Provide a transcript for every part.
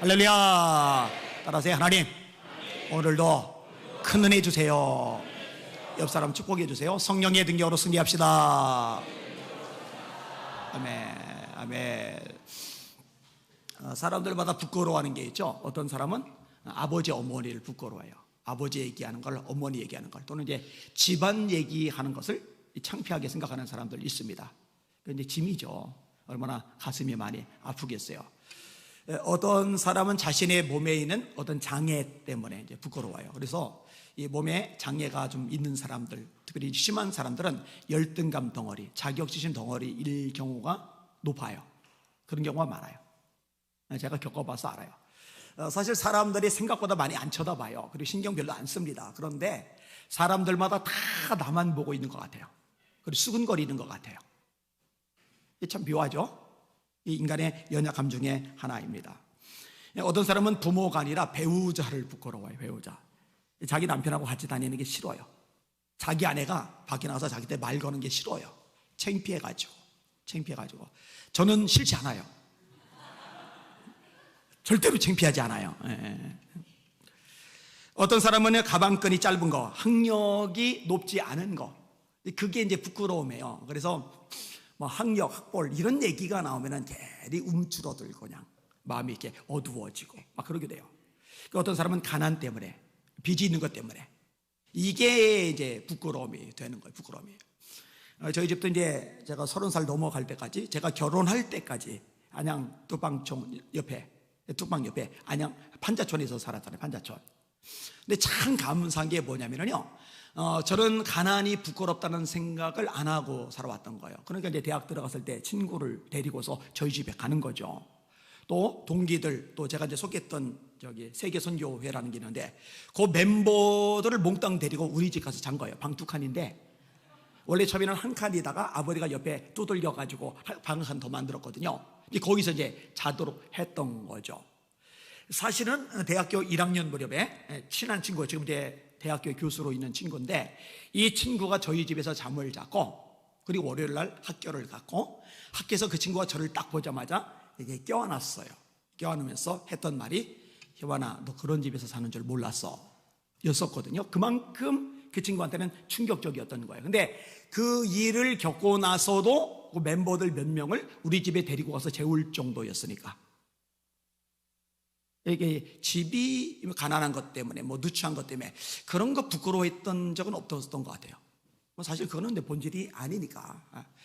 할렐루야. 따라하세요. 하나님, 오늘도 큰 은혜 주세요. 옆 사람 축복해 주세요. 성령의 능력으로 승리합시다. 아멘. 아멘. 사람들마다 부끄러워하는 게 있죠. 어떤 사람은 아버지, 어머니를 부끄러워해요. 아버지 얘기하는 걸, 어머니 얘기하는 걸, 또는 이제 집안 얘기하는 것을 창피하게 생각하는 사람들 있습니다. 그런데 짐이죠. 얼마나 가슴이 많이 아프겠어요. 어떤 사람은 자신의 몸에 있는 어떤 장애 때문에 이제 부끄러워요. 그래서 이 몸에 장애가 좀 있는 사람들, 특별히 심한 사람들은 열등감 덩어리, 자격지심 덩어리일 경우가 높아요. 그런 경우가 많아요. 제가 겪어봐서 알아요. 사실 사람들이 생각보다 많이 안 쳐다봐요. 그리고 신경 별로 안 씁니다. 그런데 사람들마다 다 나만 보고 있는 것 같아요. 그리고 수근거리는 것 같아요. 이게 참 묘하죠? 이 인간의 연약함 중에 하나입니다. 어떤 사람은 부모가 아니라 배우자를 부끄러워해요. 배우자. 자기 남편하고 같이 다니는 게 싫어요. 자기 아내가 밖에 나가서 자기한테 말 거는 게 싫어요. 창피해가지고. 저는 싫지 않아요. 절대로 창피하지 않아요. 어떤 사람은 가방끈이 짧은 거, 학력이 높지 않은 거, 그게 이제 부끄러움이에요. 그래서 뭐 학력, 학벌 이런 얘기가 나오면은 괜히 움츠러들고 그냥 마음이 이렇게 어두워지고 막 그러게 돼요. 어떤 사람은 가난 때문에, 빚이 있는 것 때문에, 이게 이제 부끄러움이 되는 거예요. 부끄러움이. 저희 집도 이제 제가 30살 넘어갈 때까지, 제가 결혼할 때까지 안양 뚝방촌 옆에 안양 판자촌에서 살았잖아요. 판자촌. 근데 참 감사한 게 뭐냐면요, 저는 가난이 부끄럽다는 생각을 안 하고 살아왔던 거예요. 그러니까 이제 대학 들어갔을 때 친구를 데리고서 저희 집에 가는 거죠. 또 동기들, 또 제가 이제 속했던 저기 세계선교회라는 게 있는데 그 멤버들을 몽땅 데리고 우리 집 가서 잔 거예요. 방 2칸인데 원래 처음에는 한 칸이다가 아버지가 옆에 두들겨 가지고 방 한 더 만들었거든요. 거기서 이제 자도록 했던 거죠. 사실은 대학교 1학년 무렵에 친한 친구, 지금 이제 대학교 교수로 있는 친구인데, 이 친구가 저희 집에서 잠을 잤고, 그리고 월요일 날 학교를 갔고, 학교에서 그 친구가 저를 딱 보자마자 이게 껴안았어요. 껴안으면서 했던 말이, 희완아, 너 그런 집에서 사는 줄 몰랐어 였었거든요. 그만큼 그 친구한테는 충격적이었던 거예요. 근데 그 일을 겪고 나서도 그 멤버들 몇 명을 우리 집에 데리고 가서 재울 정도였으니까. 이게 집이 가난한 것 때문에, 뭐 누추한 것 때문에 그런 거 부끄러워했던 적은 없었던 것 같아요. 사실 그거는 내 본질이 아니니까.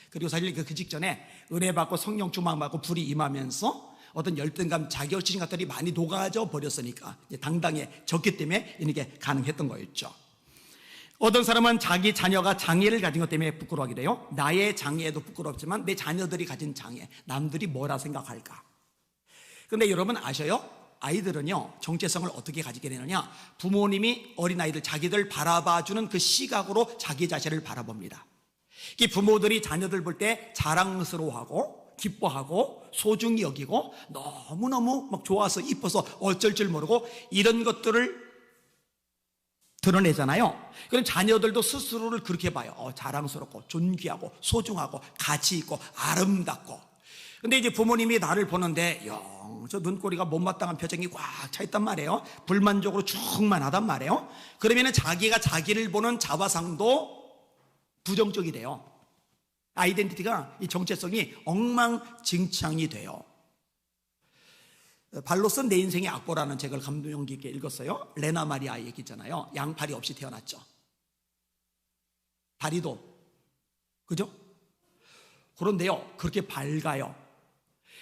그리고 사실 그 직전에 은혜 받고 성령 충만 받고 불이 임하면서 어떤 열등감, 자격지심 것들이 많이 녹아져 버렸으니까 당당해졌기 때문에 이게 가능했던 거였죠. 어떤 사람은 자기 자녀가 장애를 가진 것 때문에 부끄러워하게 돼요. 나의 장애도 부끄럽지만 내 자녀들이 가진 장애, 남들이 뭐라 생각할까. 그런데 여러분 아셔요? 아이들은요, 정체성을 어떻게 가지게 되느냐, 부모님이 어린아이들, 자기들 바라봐주는 그 시각으로 자기 자신을 바라봅니다. 이 부모들이 자녀들 볼 때 자랑스러워하고 기뻐하고 소중히 여기고 너무너무 막 좋아서 이뻐서 어쩔 줄 모르고 이런 것들을 드러내잖아요. 그럼 자녀들도 스스로를 그렇게 봐요. 자랑스럽고 존귀하고 소중하고 가치 있고 아름답고. 근데 이제 부모님이 나를 보는데 저 눈꼬리가 못마땅한 표정이 꽉 차 있단 말이에요. 불만족으로 충만하단 말이에요. 그러면은 자기가 자기를 보는 자화상도 부정적이 돼요. 아이덴티티가, 이 정체성이 엉망진창이 돼요. 발로 쓴 내 인생의 악보라는 책을 감동 깊게 읽었어요. 레나 마리아 얘기 있잖아요. 양팔이 없이 태어났죠. 다리도, 그죠? 그런데요, 그렇게 밝아요.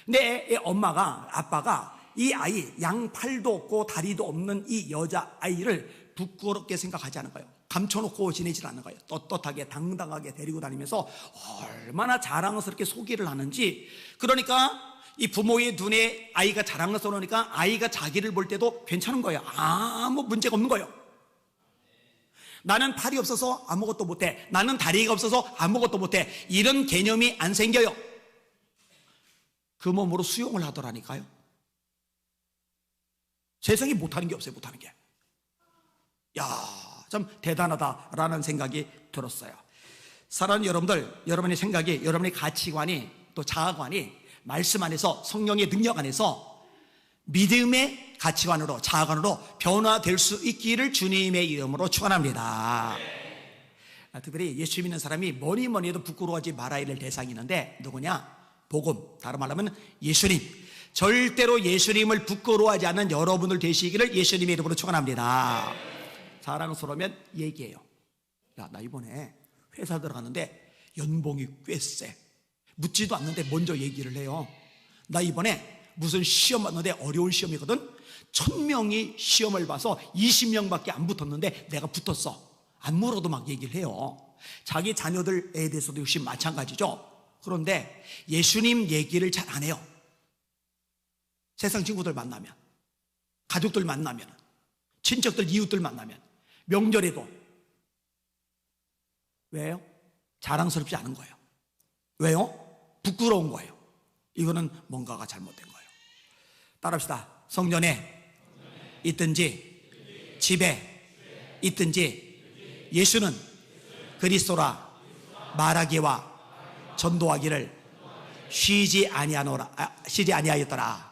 근데 엄마가, 아빠가 이 아이, 양팔도 없고 다리도 없는 이 여자아이를 부끄럽게 생각하지 않은 거예요. 감춰놓고 지내질 않는 거예요. 떳떳하게 당당하게 데리고 다니면서 얼마나 자랑스럽게 소개를 하는지. 그러니까 이 부모의 눈에 아이가 자랑스러우니까 아이가 자기를 볼 때도 괜찮은 거예요. 아무 문제가 없는 거예요. 나는 팔이 없어서 아무것도 못해, 나는 다리가 없어서 아무것도 못해, 이런 개념이 안 생겨요. 그 몸으로 수용을 하더라니까요. 세상에 못하는 게 없어요. 못하는 게. 참 대단하다라는 생각이 들었어요. 사랑하는 여러분들, 여러분의 생각이, 여러분의 가치관이, 또 자아관이 말씀 안에서, 성령의 능력 안에서 믿음의 가치관으로, 자아관으로 변화될 수 있기를 주님의 이름으로 축원합니다. 특별히 예수 믿는 사람이 뭐니 뭐니 해도 부끄러워하지 말아야 될 대상이 있는데 누구냐? 복음, 다른 말로 하면 예수님. 절대로 예수님을 부끄러워하지 않는 여러분들 되시기를 예수님의 이름으로 축원합니다. 자랑스러우면 얘기해요. 야, 나 이번에 회사 들어갔는데 연봉이 꽤 세. 묻지도 않는데 먼저 얘기를 해요. 나 이번에 무슨 시험 봤는데 어려운 시험이거든. 1000명이 시험을 봐서 20명밖에 안 붙었는데 내가 붙었어. 안 물어도 막 얘기를 해요. 자기 자녀들에 대해서도 역시 마찬가지죠. 그런데 예수님 얘기를 잘 안 해요. 세상 친구들 만나면, 가족들 만나면, 친척들, 이웃들 만나면, 명절에도. 왜요? 자랑스럽지 않은 거예요. 왜요? 부끄러운 거예요. 이거는 뭔가가 잘못된 거예요. 따라합시다. 성전에 있든지 집에 있든지 예수는 그리스도라 말하기와 전도하기를 쉬지 아니하였더라.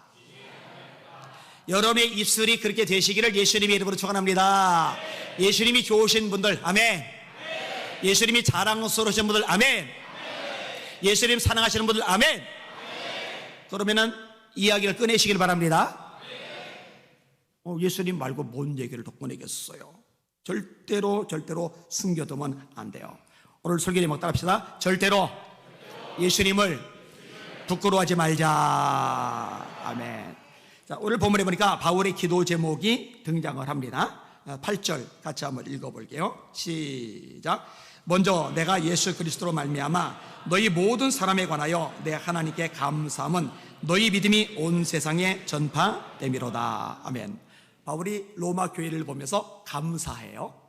여러분의 입술이 그렇게 되시기를 예수님의 이름으로 축원합니다. 예수님이 좋으신 분들 아멘. 예수님이 자랑스러우신 분들 아멘. 예수님 사랑하시는 분들 아멘. 그러면은 이야기를 꺼내시길 바랍니다. 예수님 말고 뭔 얘기를 더 꺼내겠어요? 절대로 숨겨두면 안 돼요. 오늘 설교 제목 따라합시다. 절대로 예수님을 부끄러워하지 말자. 아멘. 자, 오늘 본문에 보니까 바울의 기도 제목이 등장을 합니다. 8절 같이 한번 읽어볼게요. 시작. 먼저 내가 예수 그리스도로 말미암아 너희 모든 사람에 관하여 내 하나님께 감사함은 너희 믿음이 온 세상에 전파됨이로다. 아멘. 바울이 로마 교회를 보면서 감사해요.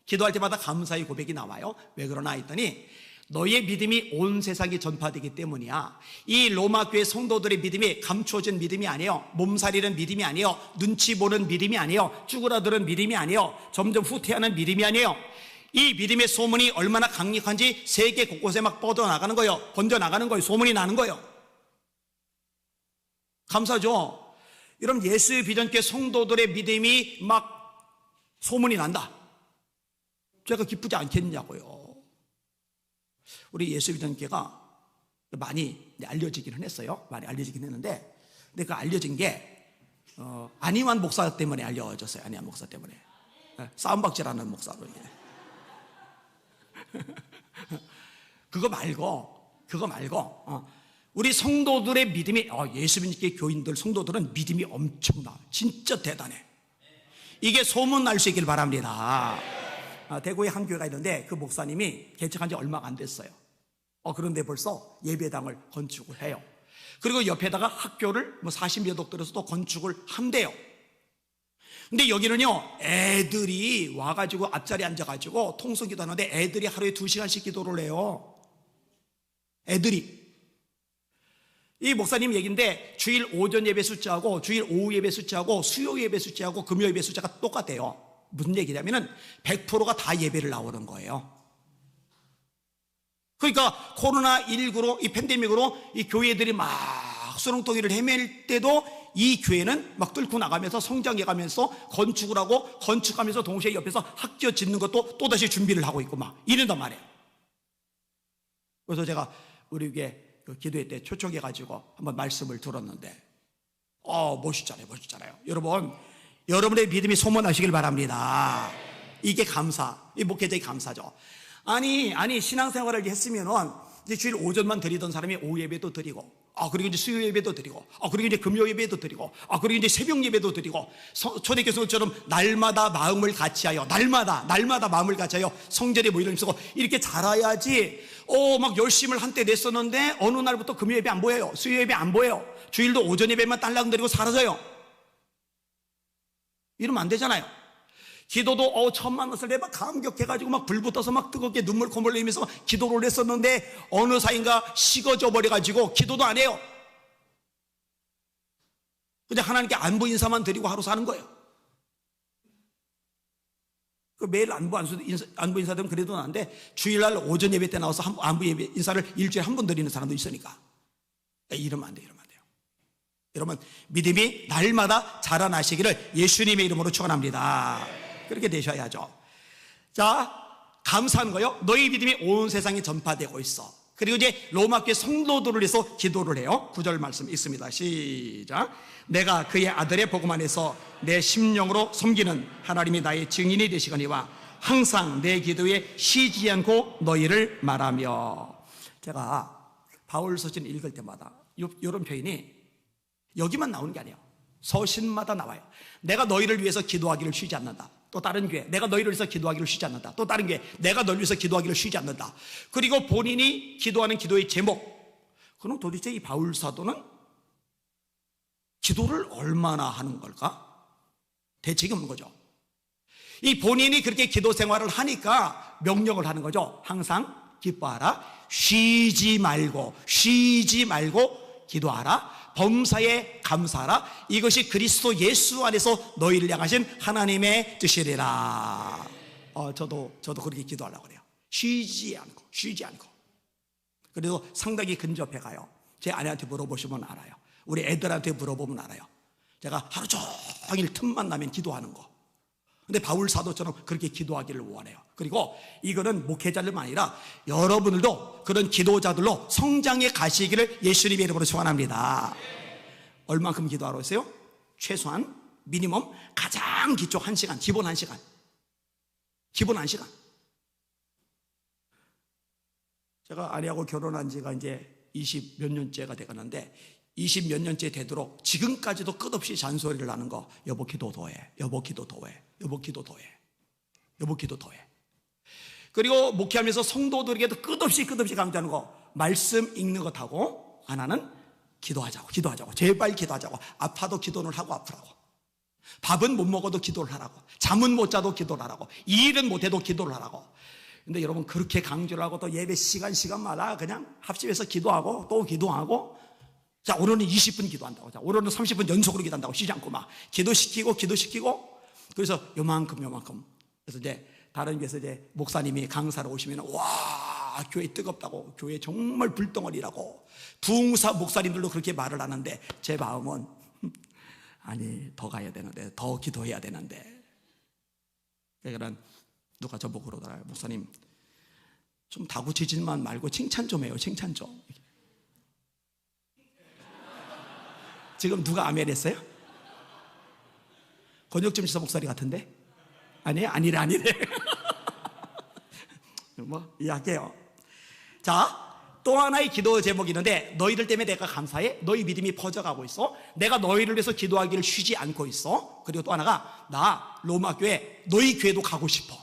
기도할 때마다 감사의 고백이 나와요. 왜 그러나 했더니 너희의 믿음이 온 세상에 전파되기 때문이야. 이 로마 교회 성도들의 믿음이 감추어진 믿음이 아니에요. 몸살이는 믿음이 아니에요. 눈치 보는 믿음이 아니에요. 쭈그라드는 믿음이 아니에요. 점점 후퇴하는 믿음이 아니에요. 이 믿음의 소문이 얼마나 강력한지 세계 곳곳에 막 뻗어나가는 거예요. 번져나가는 거예요. 소문이 나는 거예요. 감사죠. 여러분, 예수의 비전교회 성도들의 믿음이 막 소문이 난다. 제가 기쁘지 않겠냐고요. 우리 예수의 비전교회가 많이 알려지기는 했어요. 많이 알려지긴 했는데, 근데 그 알려진 게 안희환 목사 때문에 알려졌어요. 안희환 목사 때문에. 싸움박질하는 목사로. 그거 말고 우리 성도들의 믿음이 예수 믿는 교인들 성도들은 믿음이 엄청나. 진짜 대단해. 이게 소문날 수 있길 바랍니다. 대구에 한 교회가 있는데 그 목사님이 개척한 지 얼마 안 됐어요. 그런데 벌써 예배당을 건축을 해요. 그리고 옆에다가 학교를 40여 독 들여서도 건축을 한대요. 근데 여기는요, 애들이 와가지고 앞자리에 앉아가지고 통성기도 하는데 애들이 하루에 2시간씩 기도를 해요. 애들이. 이 목사님 얘기인데 주일 오전 예배 숫자하고 주일 오후 예배 숫자하고 수요 예배 숫자하고 금요 예배 숫자가 똑같대요. 무슨 얘기냐면은 100%가 다 예배를 나오는 거예요. 그러니까 코로나19로 이 팬데믹으로 이 교회들이 막 수렁덩이를 헤맬 때도 이 교회는 막 뚫고 나가면서 성장해 가면서 건축을 하고 건축하면서 동시에 옆에서 학교 짓는 것도 또다시 준비를 하고 있고 막 이런단 말이에요. 그래서 제가 우리 교회 그 기도회 때 초청해가지고 한번 말씀을 들었는데 멋있잖아요. 여러분의 믿음이 소문나시길 바랍니다. 이게 감사, 이 목회자의 감사죠. 아니 신앙생활을 했으면은 이제 주일 오전만 드리던 사람이 오후 예배도 드리고, 그리고 이제 수요 예배도 드리고, 그리고 이제 금요 예배도 드리고, 그리고 이제 새벽 예배도 드리고, 초대교회 성도처럼 날마다 마음을 같이하여, 날마다 마음을 같이하여 성전에 모이면서 이렇게 자라야지. 막 열심을 한때 냈었는데 어느 날부터 금요 예배 안 보여요. 수요 예배 안 보여요. 주일도 오전 예배만 딸랑 드리고 사라져요. 이러면 안 되잖아요. 기도도 처음 만났을 때 막 감격해가지고 막 불붙어서 막 뜨겁게 눈물 콧물 흘리면서 막 기도를 했었는데 어느 사이인가 식어져 버려가지고 기도도 안 해요. 그냥 하나님께 안부 인사만 드리고 하루 사는 거예요. 매일 안부 인사드리면 그래도 나는데 주일날 오전 예배 때 나와서 안부 예배 인사를 일주일에 한 번 드리는 사람도 있으니까 이러면 안 돼요. 여러분, 믿음이 날마다 자라나시기를 예수님의 이름으로 축원합니다. 그렇게 되셔야죠. 자, 감사한 거요. 너희 믿음이 온 세상에 전파되고 있어. 그리고 이제 로마교회 성도들을 위해서 기도를 해요. 9절 말씀 있습니다. 시작. 내가 그의 아들의 복음 안에서 내 심령으로 섬기는 하나님이 나의 증인이 되시거니와 항상 내 기도에 쉬지 않고 너희를 말하며. 제가 바울 서신 읽을 때마다 이런 표현이 여기만 나오는 게 아니에요. 서신마다 나와요. 내가 너희를 위해서 기도하기를 쉬지 않는다. 또 다른 교회, 내가 너희를 위해서 기도하기를 쉬지 않는다. 또 다른 교회, 내가 너희를 위해서 기도하기를 쉬지 않는다. 그리고 본인이 기도하는 기도의 제목. 그럼 도대체 이 바울 사도는 기도를 얼마나 하는 걸까? 대책이 없는 거죠. 이 본인이 그렇게 기도 생활을 하니까 명령을 하는 거죠. 항상 기뻐하라. 쉬지 말고 기도하라. 범사에 감사하라. 이것이 그리스도 예수 안에서 너희를 향하신 하나님의 뜻이리라. 저도 그렇게 기도하려고 그래요. 쉬지 않고. 그래서 상당히 근접해 가요. 제 아내한테 물어보시면 알아요. 우리 애들한테 물어보면 알아요. 제가 하루 종일 틈만 나면 기도하는 거. 근데 바울 사도처럼 그렇게 기도하기를 원해요. 그리고 이거는 목회자들만 아니라 여러분들도 그런 기도자들로 성장해 가시기를 예수님의 이름으로 축원합니다. 얼만큼 기도하러 오세요? 최소한 미니멈 가장 기초 1시간, 기본 1시간. 제가 아내하고 결혼한 지가 이제 20 몇 년째가 돼가는데 20 몇 년째 되도록 지금까지도 끝없이 잔소리를 하는 거. 여보 기도 더해. 그리고 목회하면서 성도들에게도 끝없이 강조하는 거. 말씀 읽는 것하고 하나는 기도하자고. 제발 기도하자고. 아파도 기도를 하고 아프라고. 밥은 못 먹어도 기도를 하라고. 잠은 못 자도 기도를 하라고. 일은 못해도 기도를 하라고. 근데 여러분 그렇게 강조를 하고 또 예배 시간마다 그냥 합심해서 기도하고 또 기도하고. 자, 오늘은 20분 기도한다고. 자, 오늘은 30분 연속으로 기도한다고. 쉬지 않고 막 기도시키고. 그래서 요만큼. 그래서 이제 다른 교회에서 이제 목사님이 강사로 오시면 와, 교회 뜨겁다고. 교회 정말 불덩어리라고. 부흥사 목사님들도 그렇게 말을 하는데 제 마음은 아니, 더 가야 되는데, 더 기도해야 되는데. 그러니까 누가 저보고 그러더라고요. 목사님, 좀 다구치지만 말고 칭찬 좀 해요. 칭찬 좀. 지금 누가 아멘 했어요? 권혁점 지사 목사님 같은데? 아니래. 뭐 이해할게요. 자, 또 하나의 기도 제목이 있는데 너희들 때문에 내가 감사해. 너희 믿음이 퍼져가고 있어. 내가 너희를 위해서 기도하기를 쉬지 않고 있어. 그리고 또 하나가 나 로마 교회 너희 교회도 가고 싶어.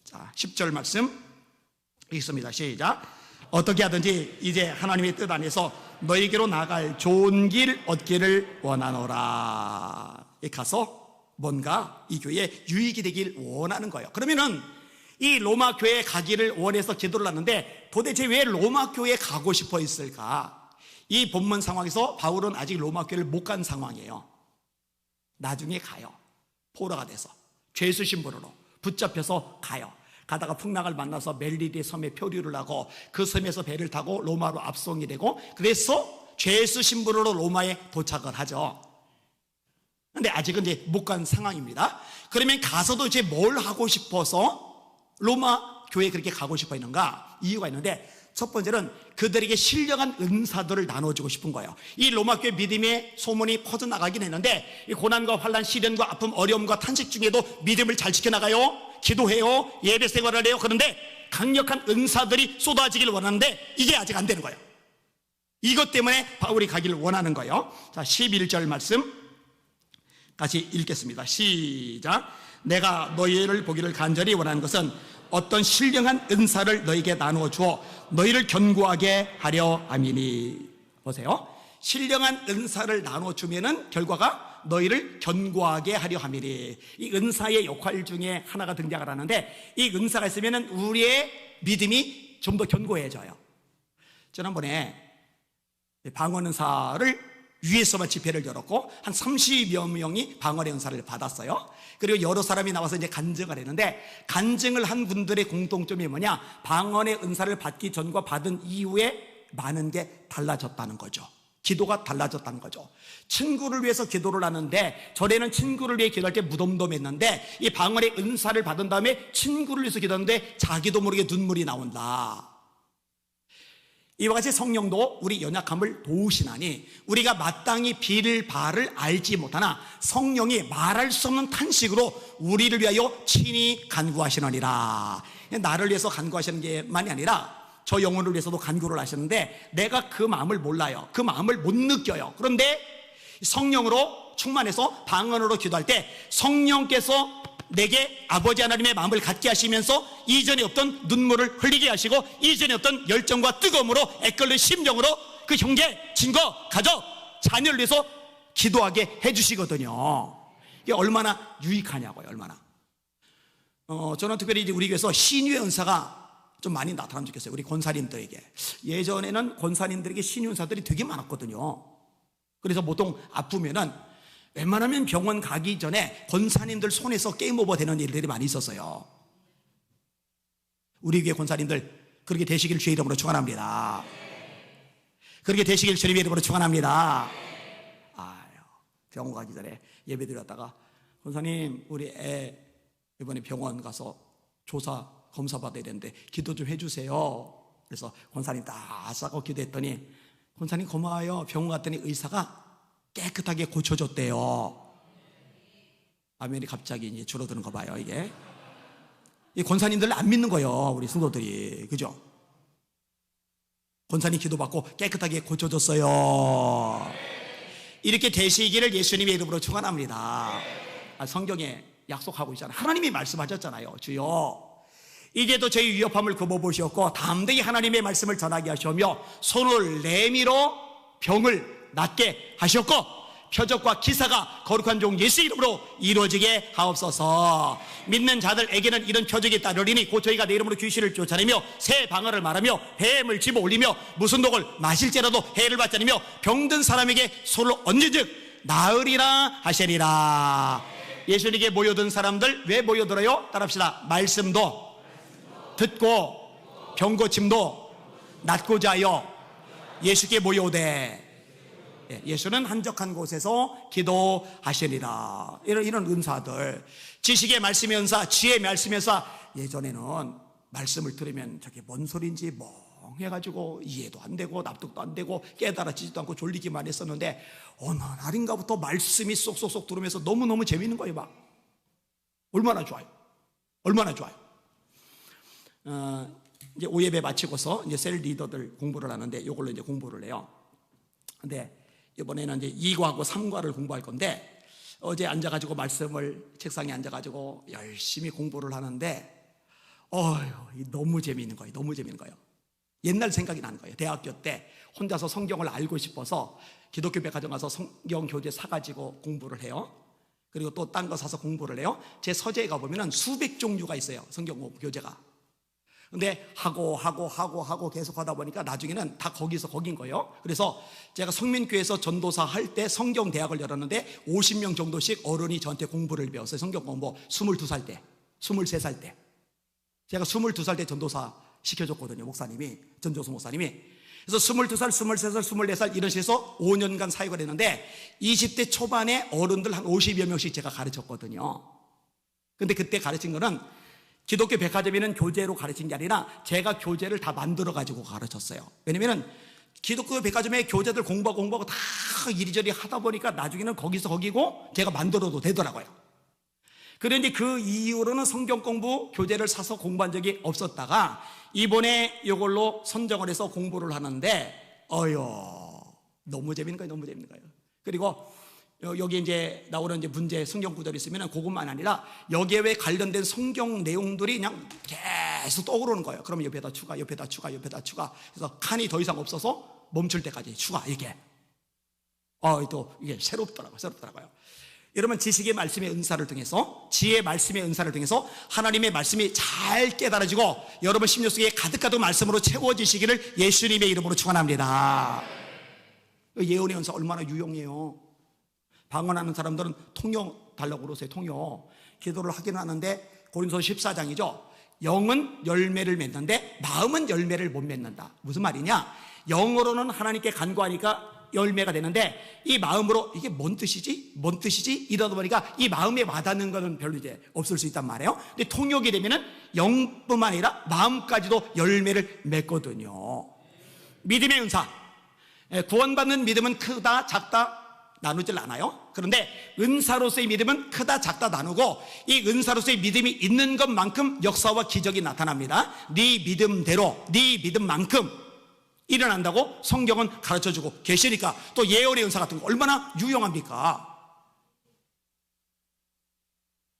자, 10절 말씀 읽습니다. 시작. 어떻게 하든지 이제 하나님의 뜻 안에서 너희에게로 나갈 좋은 길 얻기를 원하노라. 가서 뭔가 이 교회에 유익이 되길 원하는 거예요. 그러면은 이 로마 교회에 가기를 원해서 기도를 하는데 도대체 왜 로마 교회에 가고 싶어 있을까? 이 본문 상황에서 바울은 아직 로마 교회를 못 간 상황이에요. 나중에 가요. 포로가 돼서 죄수 신분으로 붙잡혀서 가요. 가다가 풍랑을 만나서 멜리디의 섬에 표류를 하고 그 섬에서 배를 타고 로마로 압송이 되고 그래서 죄수 신분으로 로마에 도착을 하죠. 근데 아직은 이제 못 간 상황입니다. 그러면 가서도 이제 뭘 하고 싶어서 로마 교회에 그렇게 가고 싶어 있는가? 이유가 있는데 첫 번째는 그들에게 신령한 은사들을 나눠주고 싶은 거예요. 이 로마 교회 믿음의 소문이 퍼져나가긴 했는데 이 고난과 환난, 시련과 아픔, 어려움과 탄식 중에도 믿음을 잘 지켜나가요. 기도해요. 예배 생활을 해요. 그런데 강력한 은사들이 쏟아지길 원하는데 이게 아직 안 되는 거예요. 이것 때문에 바울이 가기를 원하는 거예요. 자, 11절 말씀 같이 읽겠습니다. 시작. 내가 너희를 보기를 간절히 원하는 것은 어떤 신령한 은사를 너희에게 나누어 주어 너희를 견고하게 하려 함이니. 보세요. 신령한 은사를 나누어 주면은 결과가 너희를 견고하게 하려 함이니. 이 은사의 역할 중에 하나가 등장을 하는데 이 은사가 있으면은 우리의 믿음이 좀 더 견고해져요. 지난번에 방언 은사를 위에서만 집회를 열었고 한 30여 명이 방언의 은사를 받았어요. 그리고 여러 사람이 나와서 이제 간증을 했는데 간증을 한 분들의 공통점이 뭐냐? 방언의 은사를 받기 전과 받은 이후에 많은 게 달라졌다는 거죠. 기도가 달라졌다는 거죠. 친구를 위해서 기도를 하는데, 전에는 친구를 위해 기도할 때 무덤덤했는데, 이 방언의 은사를 받은 다음에 친구를 위해서 기도하는데 자기도 모르게 눈물이 나온다. 이와 같이 성령도 우리 연약함을 도우시나니, 우리가 마땅히 빌 바를 알지 못하나 성령이 말할 수 없는 탄식으로 우리를 위하여 친히 간구하시느니라. 나를 위해서 간구하시는 게만이 아니라 저 영혼을 위해서도 간구를 하시는데, 내가 그 마음을 몰라요. 그 마음을 못 느껴요. 그런데 성령으로 충만해서 방언으로 기도할 때 성령께서 내게 아버지 하나님의 마음을 갖게 하시면서 이전에 없던 눈물을 흘리게 하시고, 이전에 없던 열정과 뜨거움으로 애끓는 심령으로 그 형제, 친구, 가족, 자녀를 위해서 기도하게 해주시거든요. 이게 얼마나 유익하냐고요. 얼마나. 저는 특별히 이제 우리 교회에서 신유의 은사가 좀 많이 나타나면 좋겠어요. 우리 권사님들에게. 예전에는 권사님들에게 신유 은사들이 되게 많았거든요. 그래서 보통 아프면은 웬만하면 병원 가기 전에 권사님들 손에서 게임 오버 되는 일들이 많이 있었어요. 우리 교회 권사님들 그렇게 되시길 주의 이름으로 축원합니다. 그렇게 되시길 주님의 이름으로 축원합니다. 병원 가기 전에 예배 드렸다가, 권사님 우리 애 이번에 병원 가서 조사 검사 받아야 되는데 기도 좀 해주세요. 그래서 권사님 다 싸고 기도했더니, 권사님 고마워요. 병원 갔더니 의사가 깨끗하게 고쳐줬대요. 아멘이 갑자기 이제 줄어드는 거 봐요. 이게 이 권사님들 안 믿는 거예요, 우리 성도들이. 그죠? 권사님 기도받고 깨끗하게 고쳐줬어요. 이렇게 되시기를 예수님의 이름으로 축원합니다. 성경에 약속하고 있잖아요. 하나님이 말씀하셨잖아요. 주여 이제도 저희 위협함을 굽어보시었고 담대히 하나님의 말씀을 전하게 하시며 손을 내밀어 병을 낫게 하셨고, 표적과 기사가 거룩한 종 예수 이름으로 이루어지게 하옵소서. 믿는 자들에게는 이런 표적이 따르리니 곧 저희가 내 이름으로 귀신을 쫓아내며 새 방언을 말하며 뱀을 집어 올리며 무슨 독을 마실지라도 해를 받지 않으며 병든 사람에게 손을 얹은즉 나으리라 하시리라. 예수님께 모여든 사람들 왜 모여들어요? 따라합시다. 말씀도 듣고 병고침도 낫고자 하여 예수께 모여오되, 예수는 한적한 곳에서 기도하시리라. 이런 은사들, 지식의 말씀의 은사, 지혜의 말씀의 은사. 예전에는 말씀을 들으면 저게 뭔 소리인지 멍해가지고 이해도 안 되고 납득도 안 되고 깨달아지지도 않고 졸리기만 했었는데, 어느 날인가부터 말씀이 쏙쏙쏙 들으면서 너무너무 재밌는 거예요. 막 얼마나 좋아요. 얼마나 좋아요. 이제 오예배 마치고서 이제 셀 리더들 공부를 하는데, 이걸로 이제 공부를 해요. 근데 이번에는 이제 2과하고 3과를 공부할 건데, 어제 앉아가지고 말씀을 책상에 앉아가지고 열심히 공부를 하는데, 너무 재미있는 거예요. 너무 재미있는 거예요. 옛날 생각이 나는 거예요. 대학교 때 혼자서 성경을 알고 싶어서 기독교 백화점 가서 성경 교재 사가지고 공부를 해요. 그리고 또 딴 거 사서 공부를 해요. 제 서재에 가보면 수백 종류가 있어요, 성경 교재가. 근데 하고 계속 하다 보니까 나중에는 다 거기서 거긴 거예요. 그래서 제가 성민교회에서 전도사 할 때 성경 대학을 열었는데 50명 정도씩 어른이 저한테 공부를 배웠어요. 성경 공부. 22살 때, 23살 때. 제가 22살 때 전도사 시켜줬거든요, 목사님이, 전조수 목사님이. 그래서 22살, 23살, 24살 이런 식으로 5년간 사역을 했는데 20대 초반에 어른들 한 50여 명씩 제가 가르쳤거든요. 근데 그때 가르친 거는 기독교 백화점에는 교재로 가르친 게 아니라 제가 교재를 다 만들어 가지고 가르쳤어요. 왜냐면 기독교 백화점에 교재들 공부하고 다 이리저리 하다 보니까 나중에는 거기서 거기고 제가 만들어도 되더라고요. 그런데 그 이후로는 성경 공부 교재를 사서 공부한 적이 없었다가 이번에 이걸로 선정을 해서 공부를 하는데, 너무 재밌는 거예요. 너무 재밌는 거예요. 그리고 여기 이제 나오는 이제 문제 성경 구절이 있으면 그것만 아니라 여기에 왜 관련된 성경 내용들이 그냥 계속 떠오르는 거예요. 그러면 옆에다 추가, 옆에다 추가, 옆에다 추가. 그래서 칸이 더 이상 없어서 멈출 때까지 추가, 이게. 또 이게 새롭더라고요. 여러분, 지식의 말씀의 은사를 통해서, 지혜의 말씀의 은사를 통해서 하나님의 말씀이 잘 깨달아지고 여러분 심령 속에 가득가득 말씀으로 채워지시기를 예수님의 이름으로 축원합니다. 예언의 은사 얼마나 유용해요. 방언하는 사람들은 통역 달라고 그러세요. 통역. 기도를 하긴 하는데 고린도서 14장이죠. 영은 열매를 맺는데 마음은 열매를 못 맺는다. 무슨 말이냐? 영어로는 하나님께 간구하니까 열매가 되는데, 이 마음으로 이게 뭔 뜻이지? 뭔 뜻이지? 이러다 보니까 이 마음에 와닿는 것은 별로 이제 없을 수 있단 말이에요. 근데 통역이 되면은 영뿐만 아니라 마음까지도 열매를 맺거든요. 믿음의 은사. 구원받는 믿음은 크다, 작다 나누질 않아요. 그런데 은사로서의 믿음은 크다, 작다 나누고, 이 은사로서의 믿음이 있는 것만큼 역사와 기적이 나타납니다. 네 믿음대로, 네 믿음만큼 일어난다고 성경은 가르쳐주고 계시니까, 또 예언의 은사 같은 거 얼마나 유용합니까?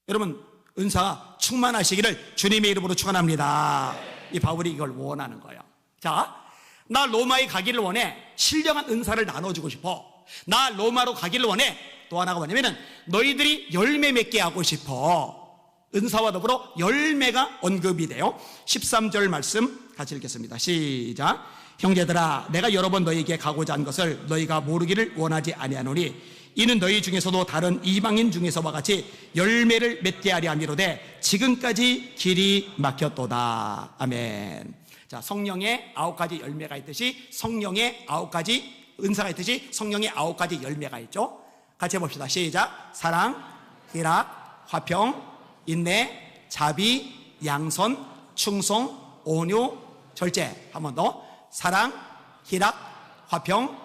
여러분, 은사 충만하시기를 주님의 이름으로 축원합니다. 이 바울이 이걸 원하는 거예요. 자, 나 로마에 가기를 원해. 신령한 은사를 나눠주고 싶어. 나 로마로 가기를 원해. 또 하나가 뭐냐면은 너희들이 열매 맺게 하고 싶어. 은사와 더불어 열매가 언급이 돼요. 13절 말씀 같이 읽겠습니다. 시작. 형제들아, 내가 여러 번 너희에게 가고자 한 것을 너희가 모르기를 원하지 아니하노니 이는 너희 중에서도 다른 이방인 중에서와 같이 열매를 맺게 하려 함이로되 지금까지 길이 막혔도다. 아멘. 자, 성령의 9가지 열매가 있듯이, 성령의 9가지 은사가 있듯이 성령의 9가지 열매가 있죠. 같이 해봅시다. 시작. 사랑, 희락, 화평, 인내, 자비, 양선, 충성, 온유, 절제. 한 번 더. 사랑, 희락, 화평,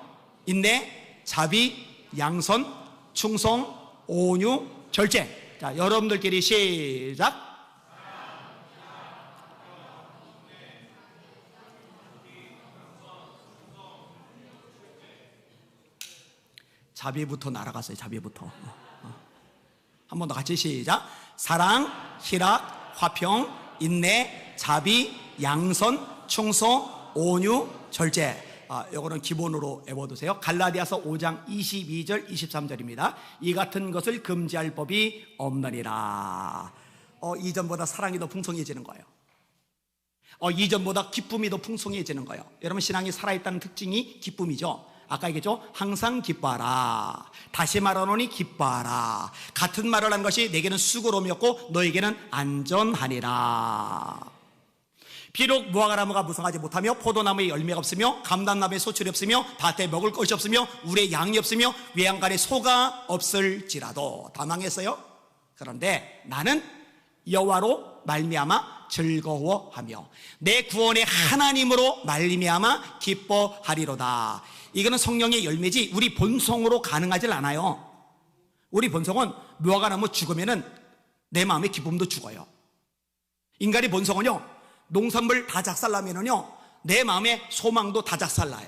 인내, 자비, 양선, 충성, 온유, 절제. 자, 여러분들끼리 시작. 자비부터 날아갔어요. 자비부터. 한 번 더 같이 시작. 사랑, 희락, 화평, 인내, 자비, 양선, 충성, 온유, 절제. 요거는 기본으로 외워두세요. 갈라디아서 5장 22절 23절입니다. 이 같은 것을 금지할 법이 없느니라. 이전보다 사랑이 더 풍성해지는 거예요. 이전보다 기쁨이 더 풍성해지는 거예요. 여러분, 신앙이 살아있다는 특징이 기쁨이죠. 아까 얘기했죠? 항상 기뻐하라. 다시 말하노니 기뻐하라. 같은 말을 한 것이 내게는 수고로움이었고 너에게는 안전하니라. 비록 무화과나무가 무성하지 못하며 포도나무에 열매가 없으며 감람나무에 소출이 없으며 밭에 먹을 것이 없으며 울에 양이 없으며 외양간에 소가 없을지라도. 다 망했어요. 그런데 나는 여호와로 말미암아 즐거워하며 내 구원의 하나님으로 말미암아 기뻐하리로다. 이거는 성령의 열매지 우리 본성으로 가능하질 않아요. 우리 본성은 무화과나무 죽으면은 내 마음의 기쁨도 죽어요. 인간의 본성은요, 농산물 다 작살나면은요 내 마음의 소망도 다 작살나요.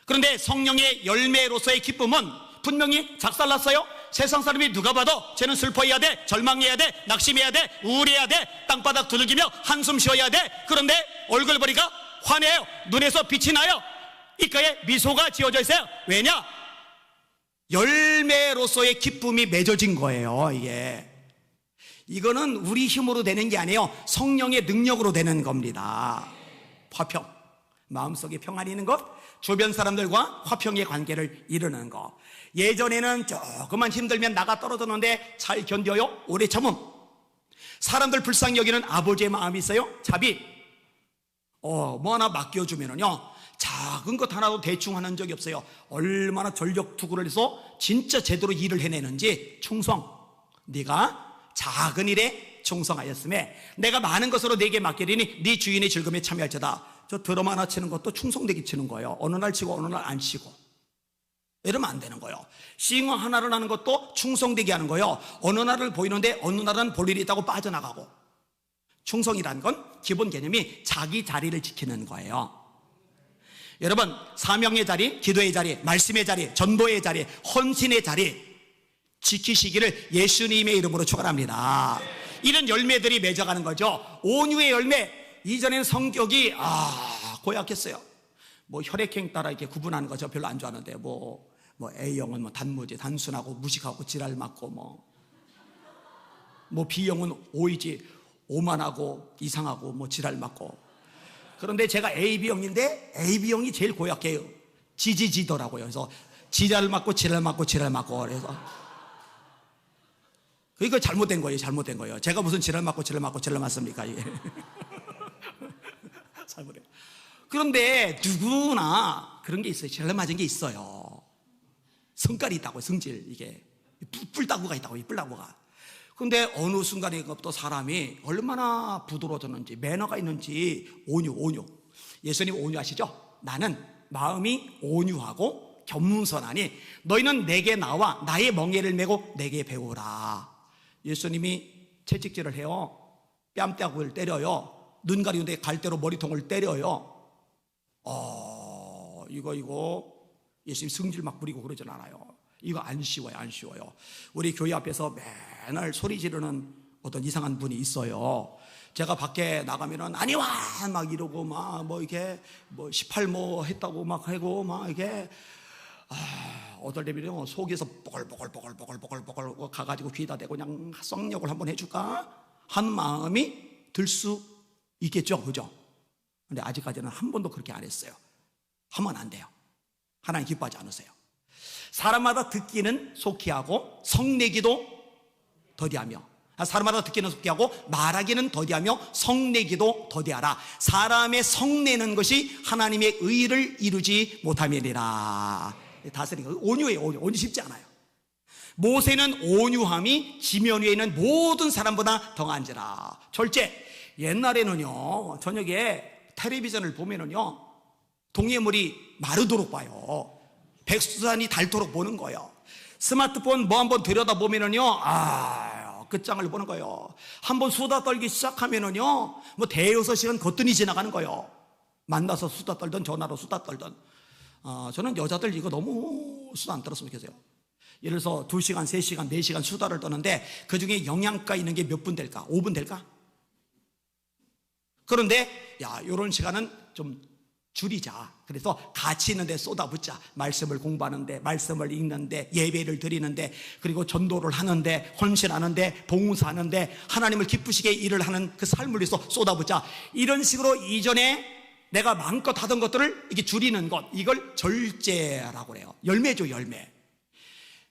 그런데 성령의 열매로서의 기쁨은 분명히 작살났어요. 세상 사람이 누가 봐도 쟤는 슬퍼해야 돼, 절망해야 돼, 낙심해야 돼, 우울해야 돼, 땅바닥 두들기며 한숨 쉬어야 돼. 그런데 얼굴 보니까 환해요. 눈에서 빛이 나요. 입가에 미소가 지어져 있어요. 왜냐? 열매로서의 기쁨이 맺어진 거예요. 이거는 우리 힘으로 되는 게 아니에요. 성령의 능력으로 되는 겁니다. 화평, 마음속에 평안이 있는 것, 주변 사람들과 화평의 관계를 이루는 것. 예전에는 조금만 힘들면 나가 떨어졌는데 잘 견뎌요. 오래 참음. 사람들 불쌍히 여기는 아버지의 마음이 있어요. 자비. 뭐 하나 맡겨주면은요 작은 것 하나도 대충 하는 적이 없어요. 얼마나 전력투구를 해서 진짜 제대로 일을 해내는지. 충성. 네가 작은 일에 충성하였음에 내가 많은 것으로 네게 맡기리니 네 주인의 즐거움에 참여할지다. 저 드럼 하나 치는 것도 충성되게 치는 거예요. 어느 날 치고 어느 날 안 치고. 이러면 안 되는 거예요. 싱어 하나를 하는 것도 충성되게 하는 거예요. 어느 날을 보이는데 어느 날은 볼 일이 있다고 빠져나가고. 충성이라는 건 기본 개념이 자기 자리를 지키는 거예요. 여러분, 사명의 자리, 기도의 자리, 말씀의 자리, 전도의 자리, 헌신의 자리 지키시기를 예수님의 이름으로 축원합니다. 이런 열매들이 맺어가는 거죠. 온유의 열매. 이전에는 성격이 고약했어요. 뭐 혈액형 따라 이렇게 구분하는 거 저 별로 안 좋아하는데 뭐 A형은 뭐 단무지, 단순하고 무식하고 지랄 맞고 뭐 B형은 O이지 오만하고 이상하고 뭐 지랄 맞고. 그런데 제가 AB형인데 AB형이 제일 고약해요. 지지지더라고요. 그래서 지랄 맞고 지랄 맞고 지랄 맞고. 그래서 이거 잘못된 거예요. 잘못된 거예요. 제가 무슨 지랄 맞고 지랄 맞고 지랄 맞습니까 이게. 잘못해요. 그런데 누구나 그런 게 있어요. 젤라 맞은 게 있어요. 성깔이 있다고, 성질. 이게 뿔따구가 있다고, 이 뿔따구가. 근데 어느 순간에부터 사람이 얼마나 부드러워졌는지, 매너가 있는지. 온유. 예수님 온유하시죠? 나는 마음이 온유하고 겸손하니 너희는 내게 나와 나의 멍에를 메고 내게 배우라. 예수님이 채찍질을 해요. 뺨따구를 때려요. 눈 가리는데 갈대로 머리통을 때려요. 이거 예수님 성질 막 부리고 그러진 않아요. 이거 안 쉬워요. 우리 교회 앞에서 맨날 소리 지르는 어떤 이상한 분이 있어요. 제가 밖에 나가면은 아니와 막 이러고 막 뭐 이게 뭐 18모 했다고 막 하고 막 이게 어떨 때면 속에서 뽀글뽀글 가가지고 귀에다 대고 그냥 썩욕을 한번 해줄까 하는 마음이 들 수 있겠죠, 그죠? 근데 아직까지는 한 번도 그렇게 안 했어요. 하면 안 돼요. 하나님 기뻐하지 않으세요. 사람마다 듣기는 속히하고 성내기도 더디하며, 사람마다 듣기는 속히하고 말하기는 더디하며 성내기도 더디하라. 사람의 성내는 것이 하나님의 의를 이루지 못함이니라. 다스리는 온유예요. 온유 쉽지 않아요. 모세는 온유함이 지면 위에 있는 모든 사람보다 더한지라. 절제. 옛날에는요, 저녁에 텔레비전을 보면은요, 동해물이 마르도록 봐요. 백수산이 닳도록 보는 거예요. 스마트폰 뭐 한번 들여다보면은요, 끝장을 보는 거예요. 한번 수다 떨기 시작하면은요, 뭐 대여섯 시간 거뜬히 지나가는 거예요. 만나서 수다 떨든 전화로 수다 떨든. 저는 여자들 이거 너무 수다 안 떨었으면 좋겠어요. 예를 들어서 2시간, 3시간, 4시간 수다를 떠는데 그 중에 영양가 있는 게 몇 분 될까? 5분 될까? 그런데 이런 시간은 좀 줄이자. 그래서 가치 있는 데 쏟아붓자. 말씀을 공부하는데, 말씀을 읽는데, 예배를 드리는데, 그리고 전도를 하는데, 헌신하는데, 봉사하는데, 하나님을 기쁘시게 일을 하는 그 삶을 위해서 쏟아붓자. 이런 식으로 이전에 내가 마음껏 하던 것들을 이렇게 줄이는 것, 이걸 절제라고 해요. 열매죠, 열매.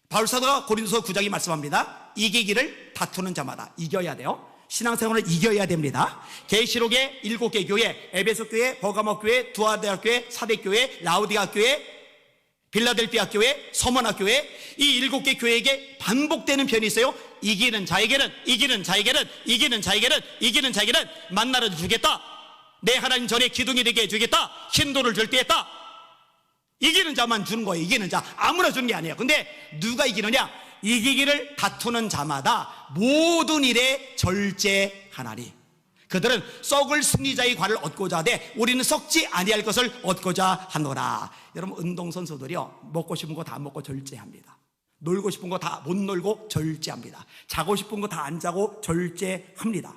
바울사도가 고린도서 9장에 말씀합니다. 이기기를 다투는 자마다. 이겨야 돼요. 신앙생활을 이겨야 됩니다. 계시록의 7개 교회, 에베소 교회, 버가모 교회, 두아데아 교회, 사대 교회, 라우디아 교회, 빌라델피아 교회, 서머나 교회, 이 7개 교회에게 반복되는 편이 있어요. 이기는 자에게는 만나를 주겠다. 내 하나님 전에 기둥이 되게 해주겠다. 흰돌을 절대했다. 이기는 자만 주는 거예요. 이기는 자. 아무나 주는 게 아니에요. 근데 누가 이기느냐? 이기기를 다투는 자마다 모든 일에 절제하나니. 그들은 썩을 승리자의 관을 얻고자 하되 우리는 썩지 아니할 것을 얻고자 하노라. 여러분, 운동선수들이요, 먹고 싶은 거 다 먹고 절제합니다. 놀고 싶은 거 다 못 놀고 절제합니다. 자고 싶은 거 다 안 자고 절제합니다.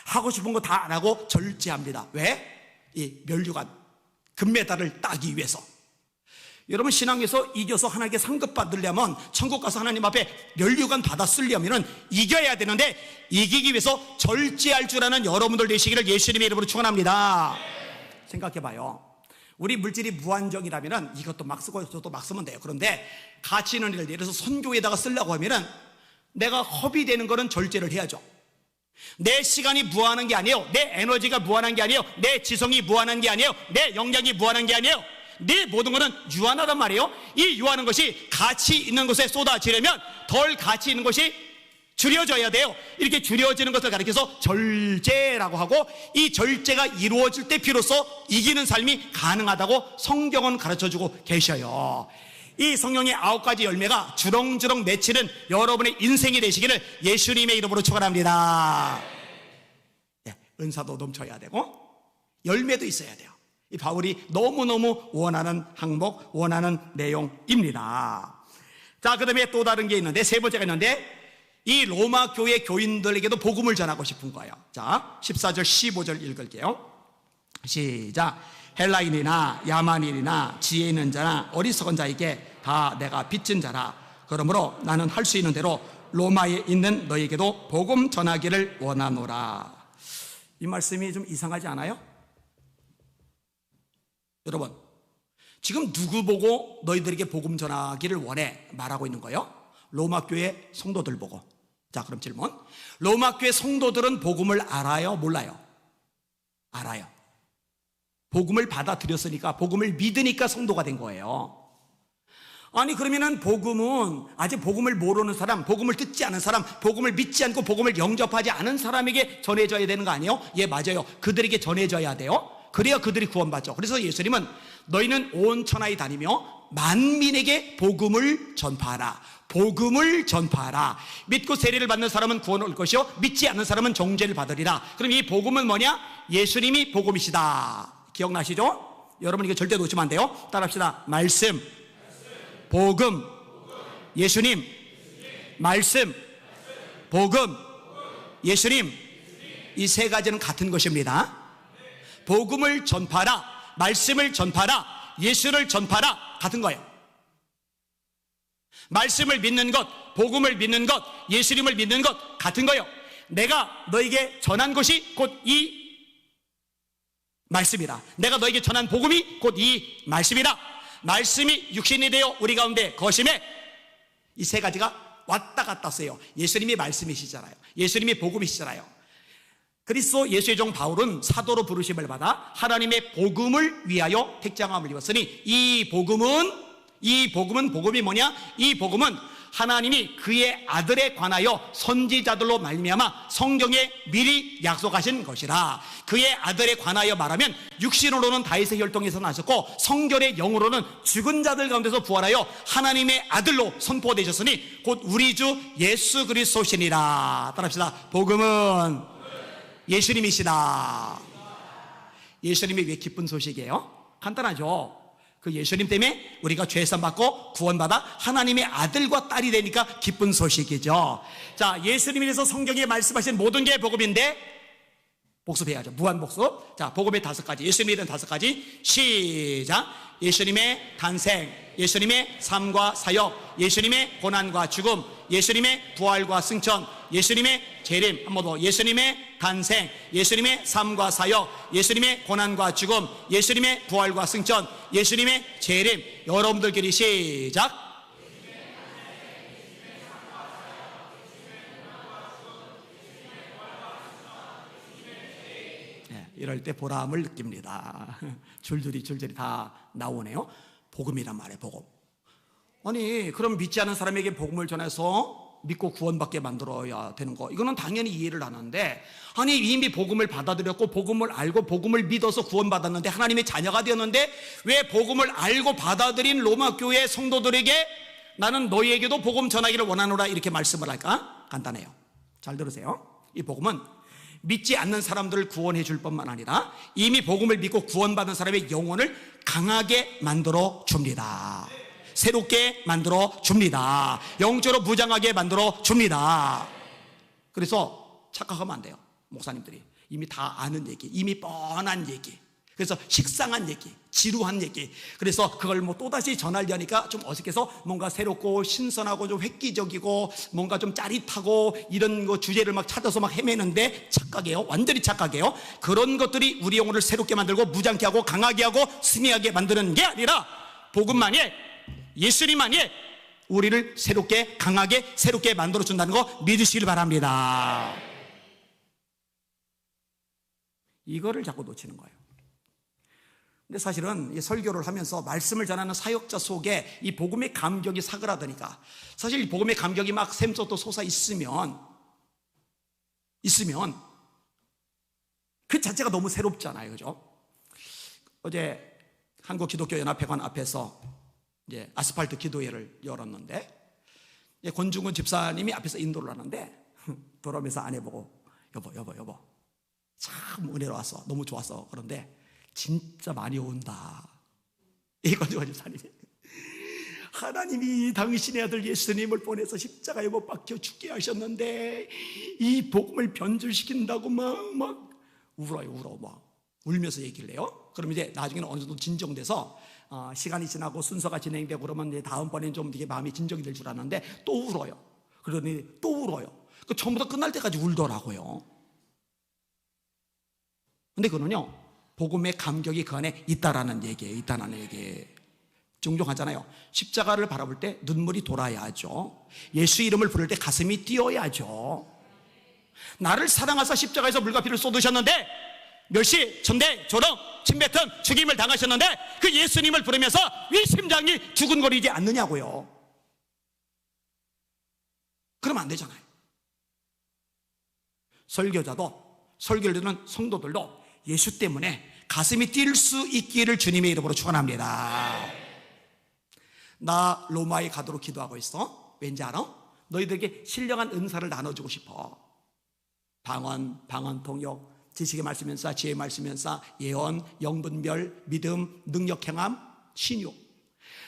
하고 싶은 거 다 안 하고 절제합니다. 왜? 이 멸류관 금메달을 따기 위해서. 여러분, 신앙에서 이겨서 하나님께 상급 받으려면, 천국 가서 하나님 앞에 멸류관 받아 쓰려면 이겨야 되는데, 이기기 위해서 절제할 줄 아는 여러분들 되시기를 예수님의 이름으로 축원합니다. 생각해봐요. 우리 물질이 무한정이라면 이것도 막 쓰고 저것도 막 쓰면 돼요. 그런데 가치 있는 일을, 예를 들어서 선교에다가 쓰려고 하면 내가 허비되는 거는 절제를 해야죠. 내 시간이 무한한 게 아니에요. 내 에너지가 무한한 게 아니에요. 내 지성이 무한한 게 아니에요. 내 역량이 무한한 게 아니에요. 네 모든 것은 유한하단 말이에요. 이 유한한 것이 가치 있는 것에 쏟아지려면 덜 가치 있는 것이 줄여져야 돼요. 이렇게 줄여지는 것을 가리켜서 절제라고 하고, 이 절제가 이루어질 때 비로소 이기는 삶이 가능하다고 성경은 가르쳐주고 계셔요. 이 성령의 9가지 열매가 주렁주렁 맺히는 여러분의 인생이 되시기를 예수님의 이름으로 축원합니다. 은사도 넘쳐야 되고 열매도 있어야 돼요. 이 바울이 너무너무 원하는 항목, 원하는 내용입니다. 자, 그 다음에 또 다른 게 있는데, 세 번째가 있는데, 이 로마 교회 교인들에게도 복음을 전하고 싶은 거예요. 자, 14절 15절 읽을게요. 시작. 헬라인이나 야만인이나 지혜 있는 자나 어리석은 자에게 다 내가 빚진 자라. 그러므로 나는 할 수 있는 대로 로마에 있는 너에게도 복음 전하기를 원하노라. 이 말씀이 좀 이상하지 않아요? 여러분, 지금 누구 보고 너희들에게 복음 전하기를 원해 말하고 있는 거예요? 로마 교회 성도들 보고. 자, 그럼 질문. 로마 교회 성도들은 복음을 알아요? 몰라요? 알아요. 복음을 받아들였으니까, 복음을 믿으니까 성도가 된 거예요. 아니 그러면은 복음은 아직 복음을 모르는 사람, 복음을 듣지 않은 사람, 복음을 믿지 않고 복음을 영접하지 않은 사람에게 전해져야 되는 거 아니에요? 예, 맞아요. 그들에게 전해져야 돼요. 그래야 그들이 구원받죠. 그래서 예수님은 너희는 온 천하에 다니며 만민에게 복음을 전파하라. 복음을 전파하라. 믿고 세례를 받는 사람은 구원을 얻을 것이요 믿지 않는 사람은 정죄를 받으리라. 그럼 이 복음은 뭐냐? 예수님이 복음이시다. 기억나시죠? 여러분 이거 절대 놓치면 안 돼요. 따라합시다. 말씀, 복음, 예수님, 말씀, 복음, 예수님. 이 세 가지는 같은 것입니다. 복음을 전파하라, 말씀을 전파하라, 예수를 전파하라. 같은 거예요. 말씀을 믿는 것, 복음을 믿는 것, 예수님을 믿는 것 같은 거예요. 내가 너에게 전한 것이 곧 이 말씀이라. 내가 너에게 전한 복음이 곧 이 말씀이라. 말씀이 육신이 되어 우리 가운데 거심에. 이 세 가지가 왔다 갔다 써요. 예수님이 말씀이시잖아요. 예수님이 복음이시잖아요. 그리스도 예수의 종 바울은 사도로 부르심을 받아 하나님의 복음을 위하여 택장함을 입었으니 이 복음은 복음이 뭐냐? 이 복음은 하나님이 그의 아들에 관하여 선지자들로 말미암아 성경에 미리 약속하신 것이라. 그의 아들에 관하여 말하면 육신으로는 다윗의 혈통에서 나셨고 성결의 영으로는 죽은 자들 가운데서 부활하여 하나님의 아들로 선포되셨으니 곧 우리 주 예수 그리스도시니라. 따라합시다. 복음은 예수님이시다. 예수님이 왜 기쁜 소식이에요? 간단하죠. 그 예수님 때문에 우리가 죄산 받고 구원받아 하나님의 아들과 딸이 되니까 기쁜 소식이죠. 자, 예수님에 대해서 성경에 말씀하신 모든 게 복음인데 복습해야죠. 무한복습. 자, 복음의 5가지, 예수님에 대한 5가지. 시작. 예수님의 탄생, 예수님의 삶과 사역, 예수님의 고난과 죽음, 예수님의 부활과 승천, 예수님의 재림. 한 번 더. 예수님의 탄생, 예수님의 삶과 사역, 예수님의 고난과 죽음, 예수님의 부활과 승천, 예수님의 재림. 여러분들끼리 시작. 이럴 때 보람을 느낍니다. 줄줄이 다 나오네요. 복음이란 말이에요. 복음. 아니 그럼 믿지 않은 사람에게 복음을 전해서 믿고 구원받게 만들어야 되는 거, 이거는 당연히 이해를 하는데, 아니 이미 복음을 받아들였고 복음을 알고 복음을 믿어서 구원받았는데 하나님의 자녀가 되었는데 왜 복음을 알고 받아들인 로마 교회 성도들에게 나는 너희에게도 복음 전하기를 원하노라 이렇게 말씀을 할까? 간단해요. 잘 들으세요. 이 복음은 믿지 않는 사람들을 구원해 줄 뿐만 아니라 이미 복음을 믿고 구원받은 사람의 영혼을 강하게 만들어 줍니다. 새롭게 만들어 줍니다. 영적으로 무장하게 만들어 줍니다. 그래서 착각하면 안 돼요. 목사님들이 이미 다 아는 얘기, 이미 뻔한 얘기, 그래서 식상한 얘기, 지루한 얘기, 그래서 그걸 뭐 또다시 전하려니까 좀 어색해서 뭔가 새롭고 신선하고 좀 획기적이고 뭔가 좀 짜릿하고 이런 거 주제를 막 찾아서 막 헤매는데 착각이에요. 완전히 착각이에요. 그런 것들이 우리 영혼을 새롭게 만들고 무장케 하고 강하게 하고 승리하게 만드는 게 아니라 복음만이, 예수님만이 우리를 새롭게 강하게 새롭게 만들어준다는 거 믿으시길 바랍니다. 이거를 자꾸 놓치는 거예요. 근데 사실은 이 설교를 하면서 말씀을 전하는 사역자 속에 이 복음의 감격이 사그라드니까, 사실 이 복음의 감격이 막 샘솟도 솟아 있으면 그 자체가 너무 새롭잖아요. 그죠? 어제 한국기독교연합회관 앞에서 이제 아스팔트 기도회를 열었는데, 권중근 집사님이 앞에서 인도를 하는데 돌아오면서 아내 보고 여보 참 은혜로웠어, 너무 좋았어. 그런데 진짜 많이 온다. 이 권중근 집사님이, 하나님이 당신의 아들 예수님을 보내서 십자가에 못 박혀 죽게 하셨는데 이 복음을 변질시킨다고 막 울어요. 막 울면서 얘기를 해요. 그럼 이제 나중에는 어느 정도 진정돼서 시간이 지나고 순서가 진행되고 그러면 이제 다음번엔 좀 이게 마음이 진정이 될 줄 알았는데 또 울어요. 그러더니 또 울어요. 그 처음부터 끝날 때까지 울더라고요. 근데 그거는요, 복음의 감격이 그 안에 있다라는 얘기예요. 종종 하잖아요. 십자가를 바라볼 때 눈물이 돌아야죠. 예수 이름을 부를 때 가슴이 뛰어야죠. 나를 사랑하사 십자가에서 물과 피를 쏟으셨는데 멸시, 천대, 조롱, 침뱉은 죽임을 당하셨는데 그 예수님을 부르면서 왜 심장이 두근거리지 않느냐고요. 그러면 안 되잖아요. 설교를 듣는 성도들도 예수 때문에 가슴이 뛸 수 있기를 주님의 이름으로 축원합니다. 나 로마에 가도록 기도하고 있어. 왠지 알아? 너희들에게 신령한 은사를 나눠주고 싶어. 방언 통역, 지식의 말씀연사, 지혜의 말씀연사, 예언, 영분별, 믿음, 능력 행함, 신유.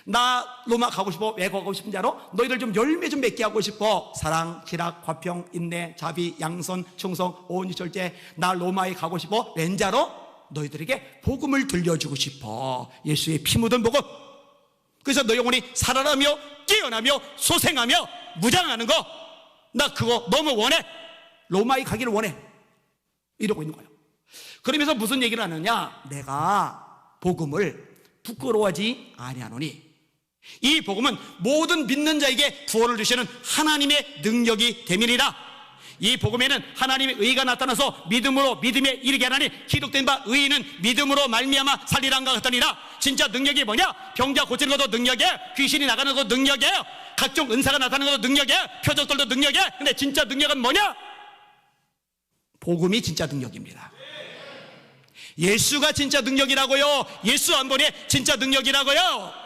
나 로마 가고 싶어. 왜 가고 싶은지 알아? 너희들 좀 열매 좀 맺게 하고 싶어. 사랑, 희락, 화평, 인내, 자비, 양선, 충성, 온유, 절제. 나 로마에 가고 싶어. 왠지 알아? 너희들에게 복음을 들려주고 싶어. 예수의 피 묻은 복음. 그래서 너 영혼이 살아나며 깨어나며 소생하며 무장하는 거, 나 그거 너무 원해. 로마에 가기를 원해. 이러고 있는 거예요. 그러면서 무슨 얘기를 하느냐? 내가 복음을 부끄러워하지 아니하노니 이 복음은 모든 믿는 자에게 구원을 주시는 하나님의 능력이 됨이니라. 이 복음에는 하나님의 의가 나타나서 믿음으로 믿음에 이르게 하나니 기록된 바 의인은 믿음으로 말미암아 살리란가 같더니라. 진짜 능력이 뭐냐? 병자 고치는 것도 능력이에요. 귀신이 나가는 것도 능력이에요. 각종 은사가 나타나는 것도 능력이에요. 표적들도 능력이에요. 근데 진짜 능력은 뭐냐? 복음이 진짜 능력입니다. 예수가 진짜 능력이라고요. 예수 안 보니 진짜 능력이라고요.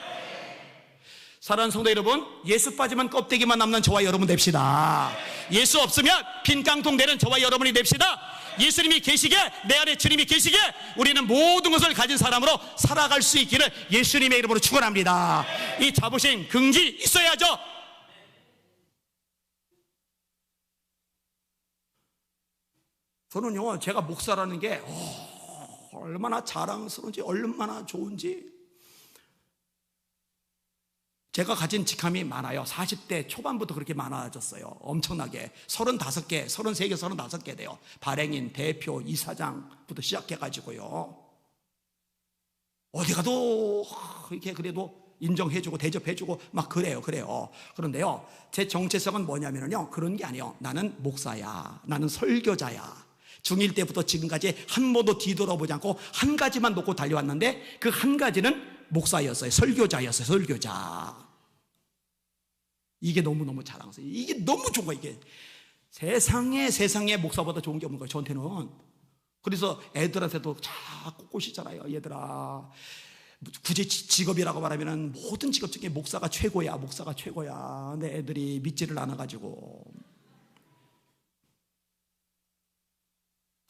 사랑하는 성도 여러분, 예수 빠지면 껍데기만 남는 저와 여러분 됩시다. 예수 없으면 빈 깡통 되는 저와 여러분이 됩시다. 예수님이 계시게, 내 안에 주님이 계시게 우리는 모든 것을 가진 사람으로 살아갈 수 있기를 예수님의 이름으로 축원합니다. 이 자부심, 긍지 있어야죠. 저는요, 제가 목사라는 게 얼마나 자랑스러운지, 얼마나 좋은지. 제가 가진 직함이 많아요. 40대 초반부터 그렇게 많아졌어요. 엄청나게. 35개, 33개, 35개 돼요. 발행인, 대표, 이사장부터 시작해가지고요. 어디 가도 이렇게 그래도 인정해주고 대접해주고 막 그래요. 그런데요, 제 정체성은 뭐냐면요, 그런 게 아니에요. 나는 목사야. 나는 설교자야. 중1 때부터 지금까지 한 번도 뒤돌아보지 않고 한 가지만 놓고 달려왔는데 그 한 가지는 목사였어요. 설교자였어요. 설교자. 이게 너무너무 자랑스러워요. 이게 너무 좋은 거예요. 이게 세상에 목사보다 좋은 게 없는 거예요, 저한테는. 그래서 애들한테도 자꾸 꼬시잖아요. 얘들아, 굳이 직업이라고 말하면 모든 직업 중에 목사가 최고야. 목사가 최고야. 근데 애들이 믿지를 않아가지고.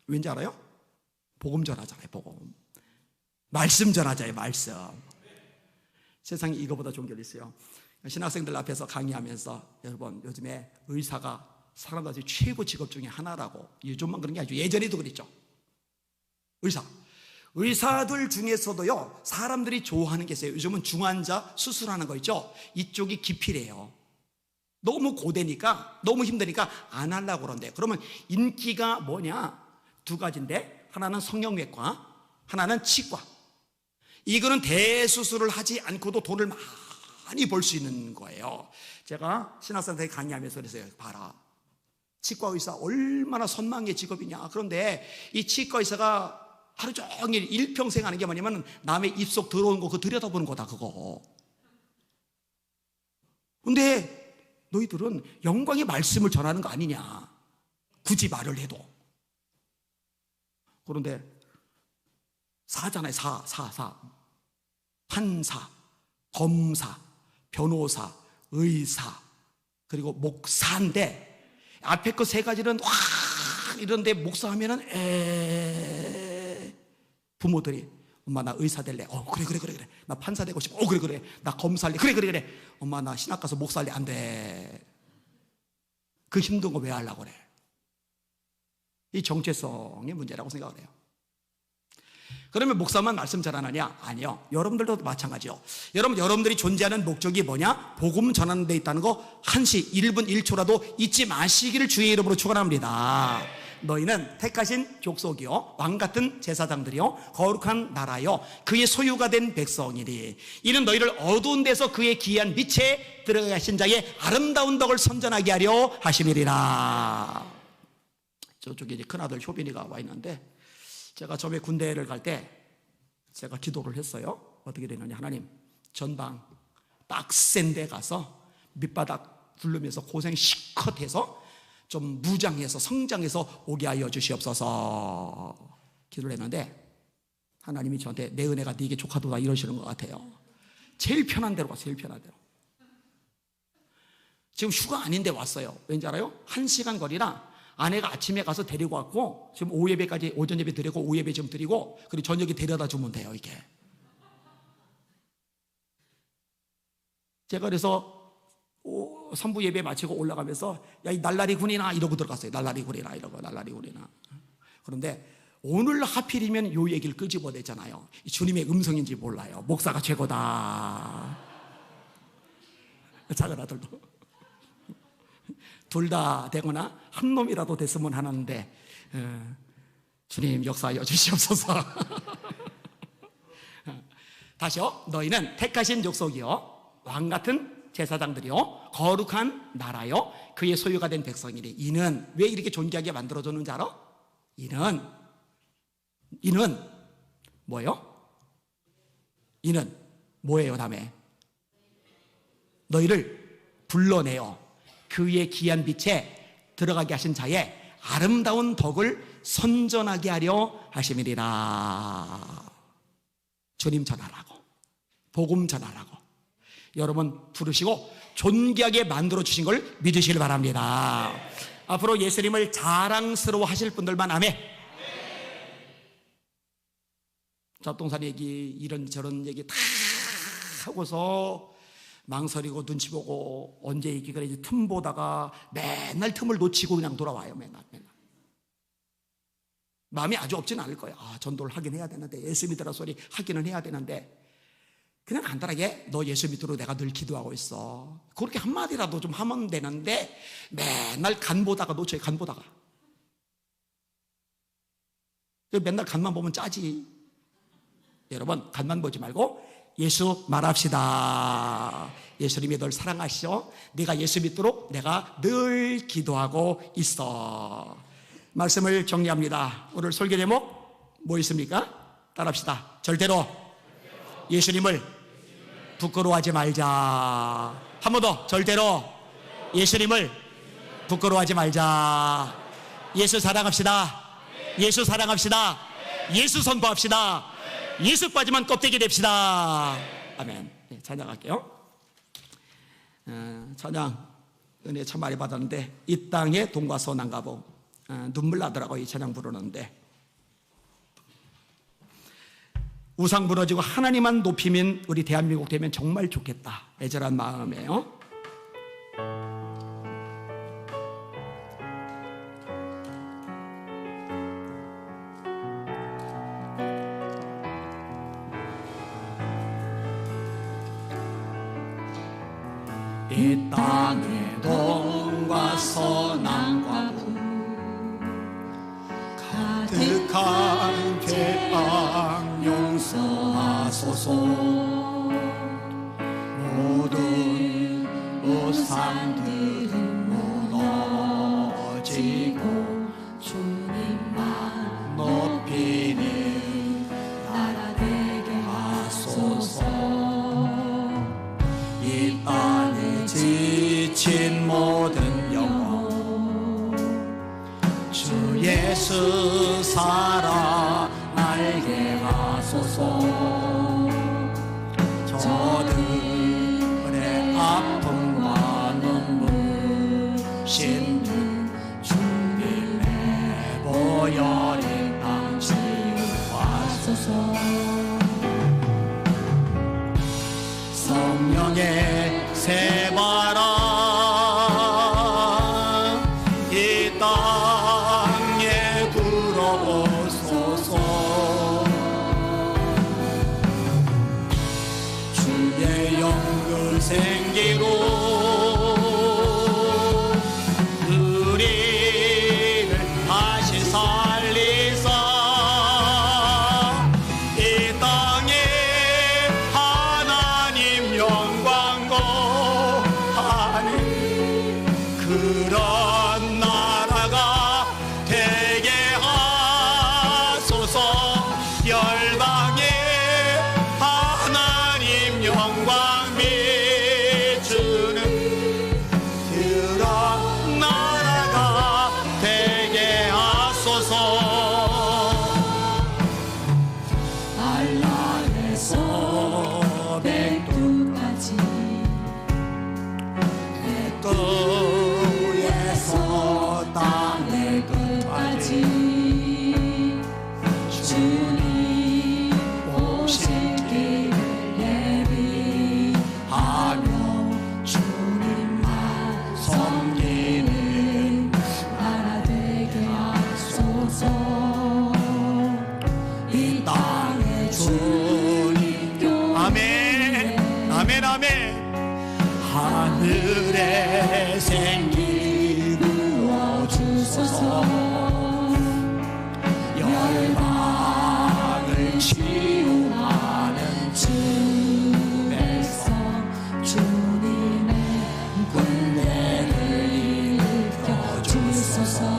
왠지 알아요? 복음 전하잖아요. 복음. 말씀 전하자요. 말씀. 세상에 이거보다 좋은 게 있어요. 신학생들 앞에서 강의하면서, 여러분, 요즘에 의사가 사람들 최고 직업 중에 하나라고. 요즘만 그런 게 아니죠. 예전에도 그랬죠. 의사들 중에서도요, 사람들이 좋아하는 게 있어요. 요즘은 중환자 수술하는 거 있죠. 이쪽이 기필해요. 너무 고되니까, 너무 힘드니까 안 하려고 그러는데, 그러면 인기가 뭐냐? 두 가지인데, 하나는 성형외과, 하나는 치과. 이거는 대수술을 하지 않고도 돈을 많이 벌 수 있는 거예요. 제가 신학생들에게 강의하면서 그랬어요. 봐라, 치과 의사 얼마나 선망의 직업이냐. 그런데 이 치과 의사가 하루 종일 일평생 하는 게 뭐냐면 남의 입속 들어오는 거 그거 들여다보는 거다, 그거. 근데 너희들은 영광의 말씀을 전하는 거 아니냐, 굳이 말을 해도. 그런데 사잖아요. 사. 판사, 검사, 변호사, 의사, 그리고 목사인데 앞에 그 세 가지는 확 이런데 목사하면은 부모들이 엄마 나 의사 될래. 그래. 나 판사 되고 싶어. 그래. 나 검사 할래. 그래. 엄마 나 신학 가서 목사 할래. 안 돼. 그 힘든 거 왜 하려고 그래? 이 정체성의 문제라고 생각을 해요. 그러면 목사만 말씀 잘하느냐? 아니요. 여러분들도 마찬가지요. 여러분들이 존재하는 목적이 뭐냐? 복음 전하는 데 있다는 거 한시 1분 1초라도 잊지 마시기를 주의 이름으로 축원합니다. 너희는 택하신 족속이요, 왕같은 제사장들이요, 거룩한 나라요, 그의 소유가 된 백성이니 이는 너희를 어두운 데서 그의 귀한 빛에 들어가게 하신 자의 아름다운 덕을 선전하게 하려 하심이리라. 저쪽에 이제 큰아들 효빈이가 와 있는데 제가 처음에 군대를 갈 때 제가 기도를 했어요. 어떻게 되느냐, 하나님, 전방 빡센 데 가서 밑바닥 굴르면서 고생 실컷 해서 좀 무장해서 성장해서 오게 하여 주시옵소서 기도를 했는데, 하나님이 저한테 내 은혜가 네게 족하도다 이러시는 것 같아요. 제일 편한 데로 갔어요. 제일 편한 데로. 지금 휴가 아닌데 왔어요. 왠지 알아요? 1시간 거리라 아내가 아침에 가서 데리고 왔고, 지금 오후 예배까지, 오전 예배 드리고 오후 예배 좀 드리고, 그리고 저녁에 데려다 주면 돼요. 이게 제가 그래서 3부 예배 마치고 올라가면서 야, 이 날라리 군이나 이러고 들어갔어요. 날라리 군이나 이러고, 날라리 군이나. 그런데 오늘 하필이면 요 얘기를 끄집어내잖아요. 주님의 음성인지 몰라요. 목사가 최고다. 작은 아들도 둘 다 되거나 한 놈이라도 됐으면 하는데, 주님 역사하여 주시옵소서. 다시요. 너희는 택하신 족속이요 왕같은 제사장들이요 거룩한 나라요 그의 소유가 된 백성이니. 이는 왜 이렇게 존귀하게 만들어줬는지 알아? 이는 뭐예요? 이는 뭐예요? 다음에 너희를 불러내어 그의 귀한 빛에 들어가게 하신 자의 아름다운 덕을 선전하게 하려 하심이리라. 주님 전하라고, 복음 전하라고 여러분 부르시고 존귀하게 만들어 주신 걸 믿으시길 바랍니다. 앞으로 예수님을 자랑스러워 하실 분들만 아멘. 잡동산 얘기 이런저런 얘기 다 하고서 망설이고 눈치 보고 언제 얘기가 이제 틈 보다가 맨날 틈을 놓치고 그냥 돌아와요. 맨날 마음이 아주 없지는 않을 거예요. 전도를 하긴 해야 되는데, 예수 믿으라 소리 하기는 해야 되는데, 그냥 간단하게 너 예수 믿도록 내가 늘 기도하고 있어, 그렇게 한마디라도 좀 하면 되는데 맨날 간 보다가 놓쳐요. 간 보다가. 맨날 간만 보면 짜지. 여러분, 간만 보지 말고 예수 말합시다. 예수님이 널 사랑하시죠? 네가 예수 믿도록 내가 늘 기도하고 있어. 말씀을 정리합니다. 오늘 설교 제목 뭐 있습니까? 따라합시다. 절대로 예수님을 부끄러워하지 말자. 한 번 더. 절대로 예수님을 부끄러워하지 말자. 예수 사랑합시다. 예수 사랑합시다. 예수 선포합시다. 예수 빠지면 껍데기 됩시다. 아멘. 네, 찬양할게요. 찬양 은혜 참 많이 받았는데, 이 땅에 돈과 소난가보 눈물 나더라고요. 이 찬양 부르는데, 우상 부러지고 하나님만 높이면 우리 대한민국 되면 정말 좋겠다, 애절한 마음이에요. 이 땅에 돈과 선함과 가득한 죄악 용서하소서. 모든 우상들은 무너지고 주님만 높이는 나라 되게 하소서. 이 땅에 지친 모든 영혼 주 예수 살아 날게 하소서. 저들의 아픔과 눈물 씻는 주님의 보혈의 땅 치유하소서. 성령의 새바람 이 땅에 불어오소서. 주의 영을 생기로 우리를 다시 살리사. 이 땅에 하나님 영광 거하는 그런 나라가 되게 하소서. 땅의 끝까지 주님 오실 길을 예비하며 주님만 섬기는 나라 되게 하소서. 이 땅에 주님 교회 아멘 아멘 아멘. 하늘에 생기 부어주소서. 열방을 치유하는 주의 성 주님의 군대를 일으켜 주소서.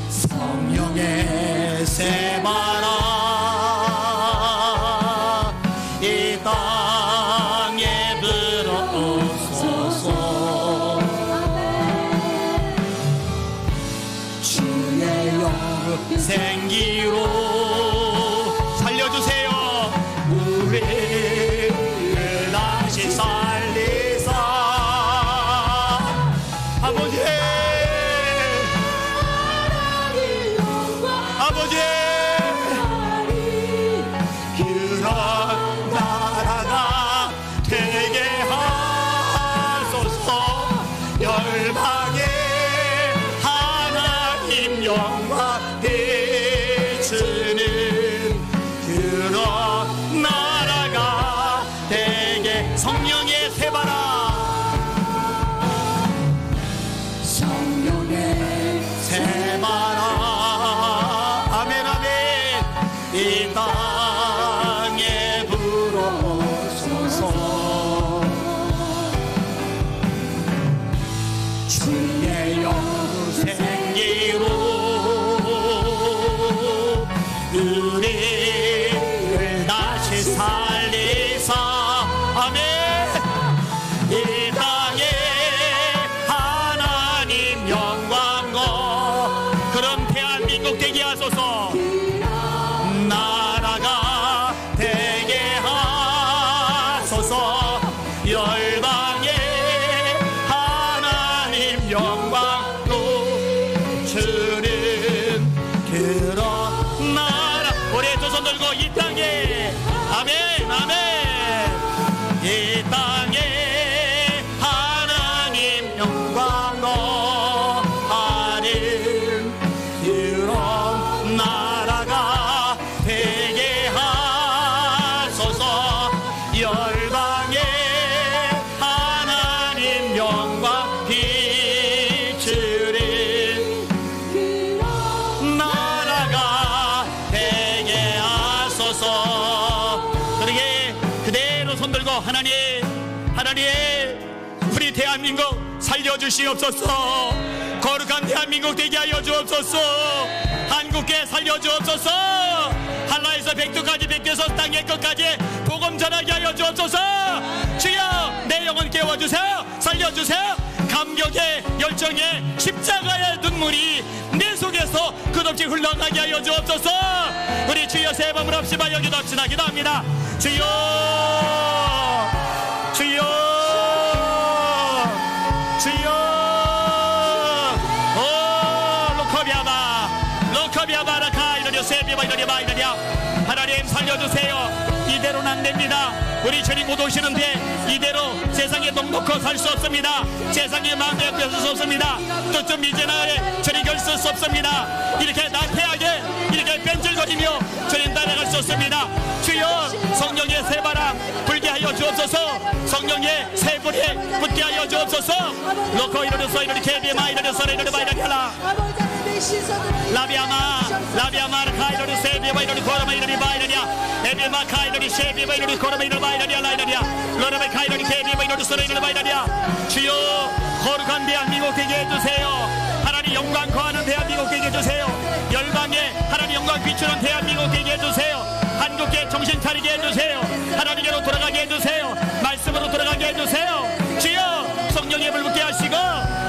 성령의 세바라 이 땅에 불어오소서. 주의 영 생기로 살려주세요. 우리를 다시 살리사. 아버지 아버지 그런 나라가 되게 하소서. 열방에 하나님 영광 비추는 그런 나라가 되게. 성령의 세바라 성령의 세바라 아멘 아멘. 이 땅에 불어오소서. 주의 영 생기로 우리를 다시 살리사. 아멘. 이 땅에 하나님 영광과 그런 대한민국 되게 하소서. 나라가 되게 하소서. 열방에 하나님 영광로 주는 그런 나라. 우리 두 손 들고 이 땅에 아멘 아멘. 이 땅에 하나님 영광로 하는 그런 나라가 되게 하소서. 열방에 하나님 영광 비추는 나라가 되게 하소서. 그러게 그대로 손들고 하나님 우리 대한민국 살려주시옵소서. 거룩한 대한민국 되게 하여 주옵소서. 한국에 살려주옵소서. 한라에서 백두까지 백두에서 땅의 끝까지 복음 전하게 하여 주옵소서. 주여 내 영혼 깨워주세요. 살려주세요. 감격의 열정의 십자가의 눈물이 내 속에서 끝없이 흘러가게 하여 주옵소서. 우리 주여 세 번을 합시다. 여기도 합시다. 기도합니다. 주여 주여 주여. 오 로커비아바라카 이러려 세비바 이러려 이러려. 하나님 살려주세요. 이대로는 안 됩니다. 우리 주님 곧 오시는데 이대로 세상에 넉넉히 살 수 없습니다. 세상에 마음에 뺏을 수 없습니다. 또 좀 미제나에 저리 결쓸 수 없습니다. 이렇게 나태하게 이렇게 뺀질거리며 저리 따라갈 수 없습니다. 주여 성령의 새바람 불게 하여 주옵소서. 성령의 새불에 붙게 하여 주옵소서. 놓고 이러려서 이렇게 비마 이러려서 이러려봐 이러려라. 라비아마 카이로리 세비바 이러리 코라마 이러리 바이러리아 에비마 카이로리 세비바 이러리 코라마 이러리 바이러리아 라이러리아 로라마 카이로리 케비바 이러리 소리 이러리 바이러리아. 주여 거룩한 대한민국 되게 해주세요. 하나님 영광 거하는 대한민국 되게 해주세요. 열방에 하나님 영광 비추는 대한민국 되게 해주세요. 한국에 정신 차리게 해주세요. 하나님께로 돌아가게 해주세요. 말씀으로 돌아가게 해주세요. 주여 성령의 불 붙게 하시고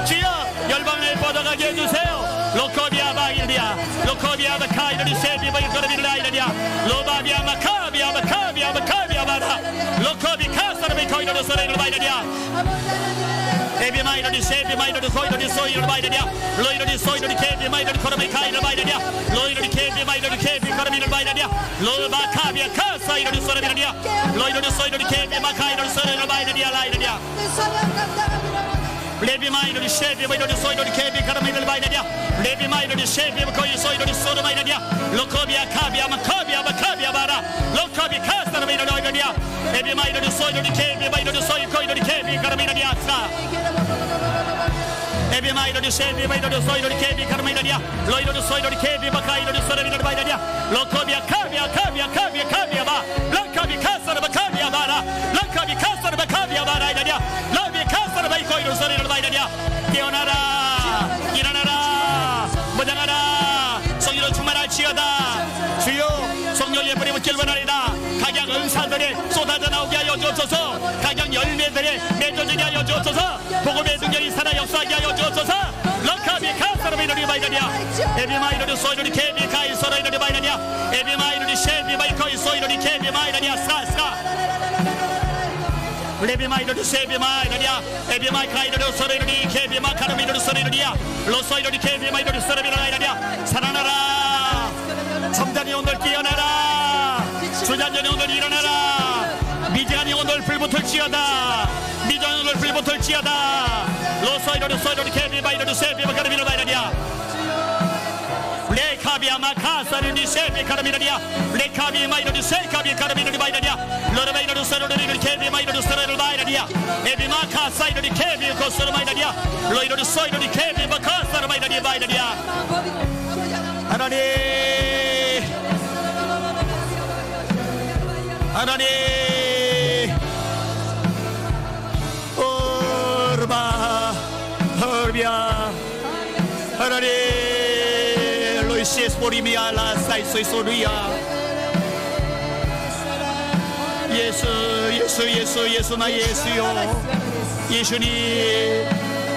주여 열방을 뻗어가게 해주세요. 로코비아바 일리아 로코비아바 카이르리 세비바 이거르비라 일리아 로바비아마 카비아바 카비아바 카비아바라 로코비 카사르비 코이르로 소레르바 일리아 Ebi maidodi sebi maidodi koidodi soidodi baidadia. Loidodi soidodi kebi maidodi korami kaidodi baidadia. Loidodi kebi maidodi kebi korami baidadia. Loba kabia kasaidodi sorabidadia. Loidodi soidodi kebi makaidodi soidodi baidadia laidadia. Lebi maidodi sebi maidodi soidodi kebi korami baidadia. Lebi maidodi sebi koi soidodi soidodi baidadia. Lokobia kabia makabia makabia bara. Lokabi kasara maidodi baidadia. Ebi maidodi soidodi kebi maidodi soidodi koidodi kebi korami baidadia. Ebi maidodi sebi maidodi soidodi kebi korami baidadia. Loidodi soidodi kebi makaidodi soidodi baidadia. Lokobia kabia kabia kabia kabia ba. Lokabi kasara makabia bara. Lokabi kasara makabia bara baidadia. Lobi kasara maikoidodi soidodi baidadia. 깨어나라 일어나라 무장하라 성령으로 충만할지어다 주여 성령의 뿌림을 길러나리다 각양 은사들이 쏟아져 나오게 하여 주옵소서 각양 열매들이 맺어지게 하여 주옵소서 복음의 능력이 살아 역사하게 하여 주옵소서 럭카비 카사르비 이르리 바이다니아 에비마이르리 소이르리 케비 카이 소이르리 바이다니아 에비마이르리 셰비 바이코이 소이르리 케비 마이다니아 사스카 레비 마이더리 세비 마이더리야 에비 마이카이더리 소리르리 케비 마카르미더리 소리르리야 로소이더리 케비 마이더리 소리르리야 살아나라 성단이 오늘 깨어나라 주잔전이 오늘 일어나라 미지간이 오늘 불붙을지어다 미전이 오늘 불붙을지어다 로소이더리 소이더리 케비 마이더리 세비 마카르미더리 마이더리야 레카비아 마카사르니 세비 카르미더리야 레카비 마이더리 세카비 카르미더리 마이더리야 로르바이더리 소리르리 케비 마이더리 소리르리 마이더리야 에비 마카사이더리 케비 코소르 마이더리야 로이더리 소이더리 케비 마카사르 마이더리 마이더리야 하나님 하나님 오르바 허비야 하나님 로이시스 보리미아 라사이소이 소리야 예수 예수 예수 예수 나 예수요 예수님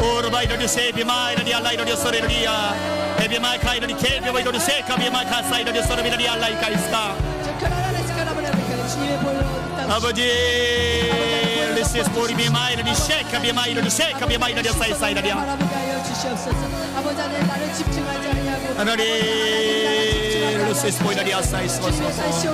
오르바이더리 세비마이더리 알라이더리 소리리야 에비마이카이더리 케비마이더리 세카비마이카사이더리 소리비더리 알라이카이스타 아버지 리시스 보리미마이더리 세카비마이더리 세카비마이더리 사이사이더리야 하나님 리시스 보이더리 아사이소소소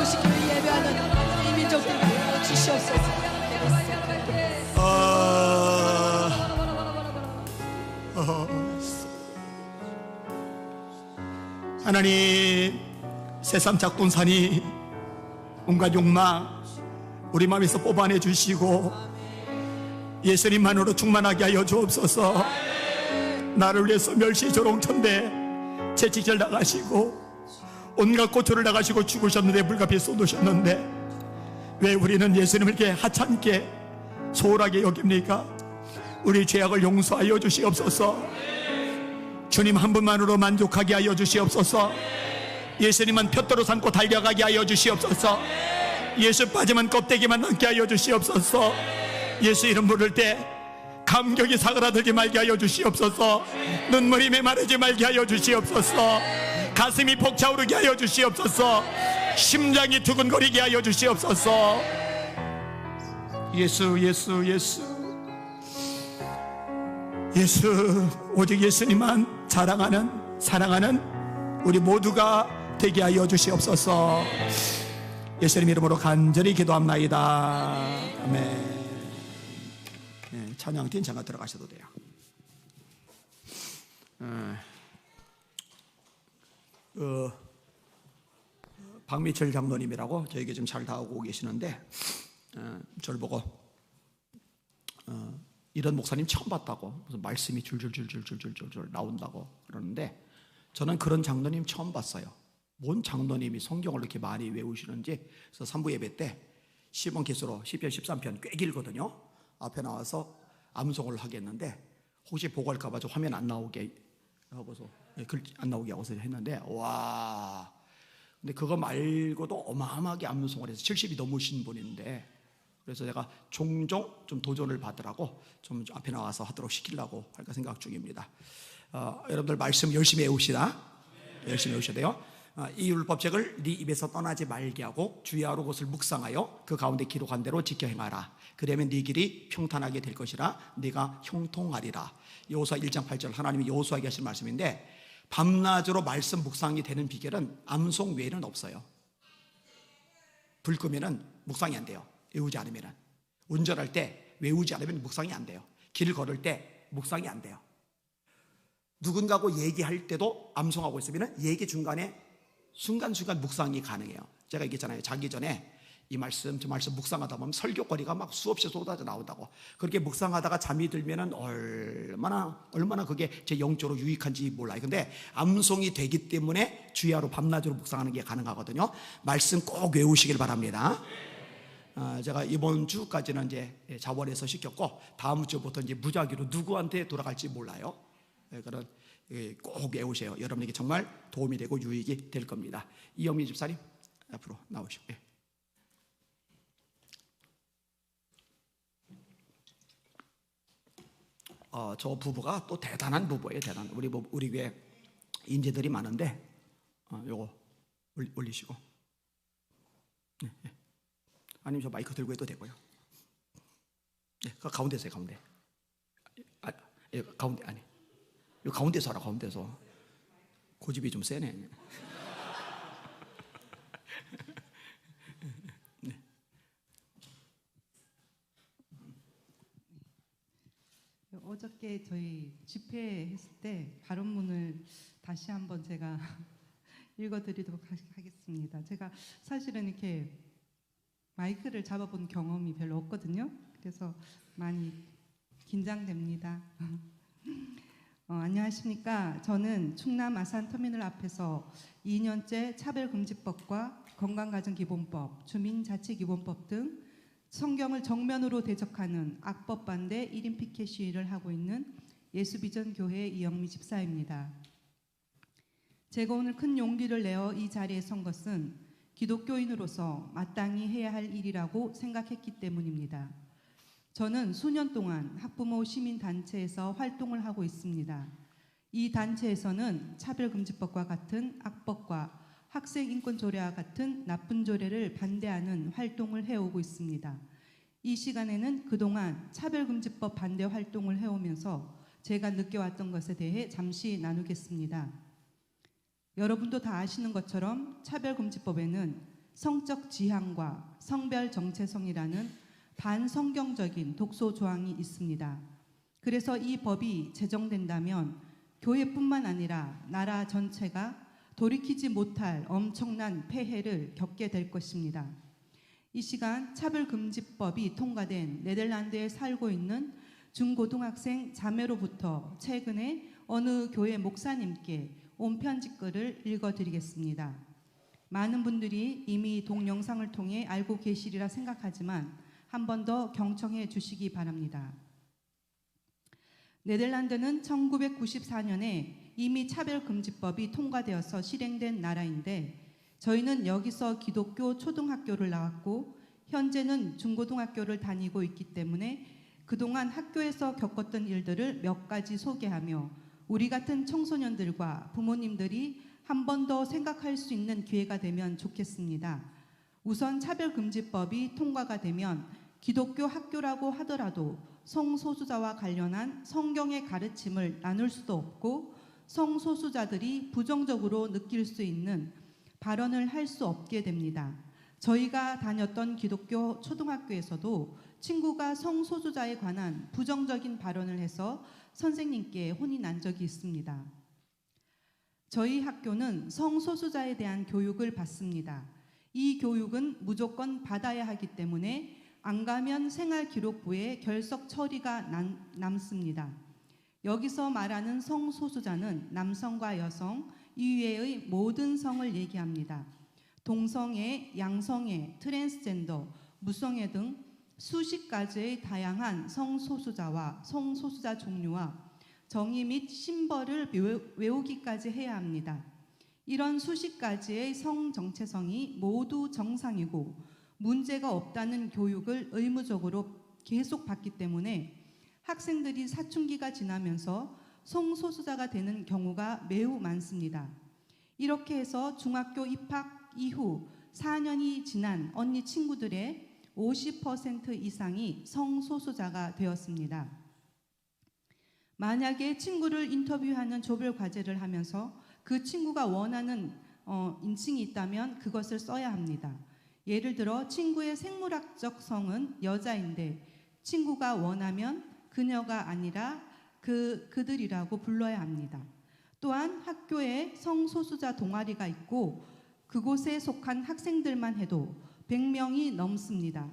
하나님 세상 작동산이 온갖 욕망 우리 마음에서 뽑아내 주시고 예수님만으로 충만하게 하여 주옵소서 나를 위해서 멸시조롱천대 채찍질 나가시고 온갖 고초를 나가시고 죽으셨는데 불가피에 쏟으셨는데 왜 우리는 예수님을 이렇게 하찮게 소홀하게 여깁니까? 우리 죄악을 용서하여 주시옵소서 주님 한 분만으로 만족하게 하여 주시옵소서 예수님만 푯대로 삼고 달려가게 하여 주시옵소서 예수 빠지면 껍데기만 남게 하여 주시옵소서 예수 이름 부를 때 감격이 사그라들지 말게 하여 주시옵소서 눈물이 메마르지 말게 하여 주시옵소서 가슴이 벅차오르게 하여 주시옵소서 심장이 두근거리게 하여 주시옵소서 예수 예수 예수 예수 오직 예수님만 사랑하는 우리 모두가 되게 하여 주시옵소서 예수님 이름으로 간절히 기도합나이다 아멘. 찬양팀 잠깐 들어가셔도 돼요. 박미철 장로님이라고 저에게 좀 잘 다가오고 계시는데 저를 보고 이런 목사님 처음 봤다고 무슨 말씀이 줄줄줄줄줄줄줄 나온다고 그러는데 저는 그런 장로님 처음 봤어요. 뭔 장로님이 성경을 이렇게 많이 외우시는지. 그래서 3부 예배 때 10원 개수로 10편 13편 꽤 길거든요. 앞에 나와서 암송을 하겠는데 혹시 보고 할까봐 저 화면 안 나오게 하고서 글 안 나오게 하고서 했는데 와 근데 그거 말고도 어마어마하게 암송을 해서 70이 넘으신 분인데 그래서 제가 종종 좀 도전을 받으라고 좀 앞에 나와서 하도록 시키려고 할까 생각 중입니다. 여러분들 말씀 열심히 외우시다. 열심히 외우셔야 돼요. 이 율법책을 네 입에서 떠나지 말게 하고 주야로 그것을 묵상하여 그 가운데 기록한 대로 지켜 행하라. 그러면 네 길이 평탄하게 될 것이라 네가 형통하리라. 여호수아 1장 8절 하나님이 여호수아에게 하신 말씀인데, 밤낮으로 말씀 묵상이 되는 비결은 암송 외에는 없어요. 불 끄면은 묵상이 안 돼요. 외우지 않으면은. 운전할 때 외우지 않으면 묵상이 안 돼요. 길 걸을 때 묵상이 안 돼요. 누군가하고 얘기할 때도 암송하고 있으면 얘기 중간에 순간순간 묵상이 가능해요. 제가 얘기했잖아요. 자기 전에 이 말씀 저 말씀 묵상하다 보면 설교거리가 막 수없이 쏟아져 나온다고. 그렇게 묵상하다가 잠이 들면은 얼마나 그게 제 영적으로 유익한지 몰라요. 근데 암송이 되기 때문에 주야로 밤낮으로 묵상하는 게 가능하거든요. 말씀 꼭 외우시길 바랍니다. 제가 이번 주까지는 이제 자원에서 시켰고, 다음 주부터 이제 무작위로 누구한테 돌아갈지 몰라요. 그런 꼭 외우세요. 여러분에게 정말 도움이 되고 유익이 될 겁니다. 이영미 집사님 앞으로 나오시오. 저 부부가 또 대단한 부부예요. 대단한. 우리 교회 임재들이 많은데 요거 올리시고. 네, 네. 아니면 저 마이크 들고 해도 되고요. 네, 그 가운데서요. 가운데. 가운데 아니. 요 가운데서 하라. 가운데서. 고집이 좀 세네. 네. 어저께 저희 집회했을 때 발언문을 다시 한번 제가 읽어드리도록 하겠습니다. 제가 사실은 이렇게 마이크를 잡아본 경험이 별로 없거든요. 그래서 많이 긴장됩니다. 안녕하십니까. 저는 충남 아산터미널 앞에서 2년째 차별금지법과 건강가정기본법, 주민자치기본법 등 성경을 정면으로 대적하는 악법 반대 1인 피켓 시위를 하고 있는 예수비전교회 이영미 집사입니다. 제가 오늘 큰 용기를 내어 이 자리에 선 것은 기독교인으로서 마땅히 해야 할 일이라고 생각했기 때문입니다. 저는 수년 동안 학부모 시민단체에서 활동을 하고 있습니다. 이 단체에서는 차별금지법과 같은 악법과 학생인권조례와 같은 나쁜 조례를 반대하는 활동을 해오고 있습니다. 이 시간에는 그동안 차별금지법 반대 활동을 해오면서 제가 느껴왔던 것에 대해 잠시 나누겠습니다. 여러분도 다 아시는 것처럼 차별금지법에는 성적 지향과 성별 정체성이라는 반성경적인 독소 조항이 있습니다. 그래서 이 법이 제정된다면 교회뿐만 아니라 나라 전체가 돌이키지 못할 엄청난 폐해를 겪게 될 것입니다. 이 시간 차별금지법이 통과된 네덜란드에 살고 있는 중고등학생 자매로부터 최근에 어느 교회 목사님께 온 편지글을 읽어드리겠습니다. 많은 분들이 이미 동영상을 통해 알고 계시리라 생각하지만 한 번 더 경청해 주시기 바랍니다. 네덜란드는 1994년에 이미 차별금지법이 통과되어서 실행된 나라인데, 저희는 여기서 기독교 초등학교를 나왔고 현재는 중고등학교를 다니고 있기 때문에 그동안 학교에서 겪었던 일들을 몇 가지 소개하며 우리 같은 청소년들과 부모님들이 한 번 더 생각할 수 있는 기회가 되면 좋겠습니다. 우선 차별금지법이 통과가 되면 기독교 학교라고 하더라도 성소수자와 관련한 성경의 가르침을 나눌 수도 없고 성소수자들이 부정적으로 느낄 수 있는 발언을 할 수 없게 됩니다. 저희가 다녔던 기독교 초등학교에서도 친구가 성소수자에 관한 부정적인 발언을 해서 선생님께 혼이 난 적이 있습니다. 저희 학교는 성소수자에 대한 교육을 받습니다. 이 교육은 무조건 받아야 하기 때문에 안 가면 생활기록부에 결석 처리가 남습니다. 여기서 말하는 성소수자는 남성과 여성 이외의 모든 성을 얘기합니다. 동성애, 양성애, 트랜스젠더, 무성애 등 수십 가지의 다양한 성소수자와 성소수자 종류와 정의 및 심벌을 외우기까지 해야 합니다. 이런 수십 가지의 성 정체성이 모두 정상이고 문제가 없다는 교육을 의무적으로 계속 받기 때문에 학생들이 사춘기가 지나면서 성소수자가 되는 경우가 매우 많습니다. 이렇게 해서 중학교 입학 이후 4년이 지난 언니 친구들의 50% 이상이 성소수자가 되었습니다. 만약에 친구를 인터뷰하는 조별 과제를 하면서 그 친구가 원하는 인칭이 있다면 그것을 써야 합니다. 예를 들어 친구의 생물학적 성은 여자인데 친구가 원하면 그녀가 아니라 그들이라고 불러야 합니다. 또한 학교에 성소수자 동아리가 있고 그곳에 속한 학생들만 해도 100명이 넘습니다.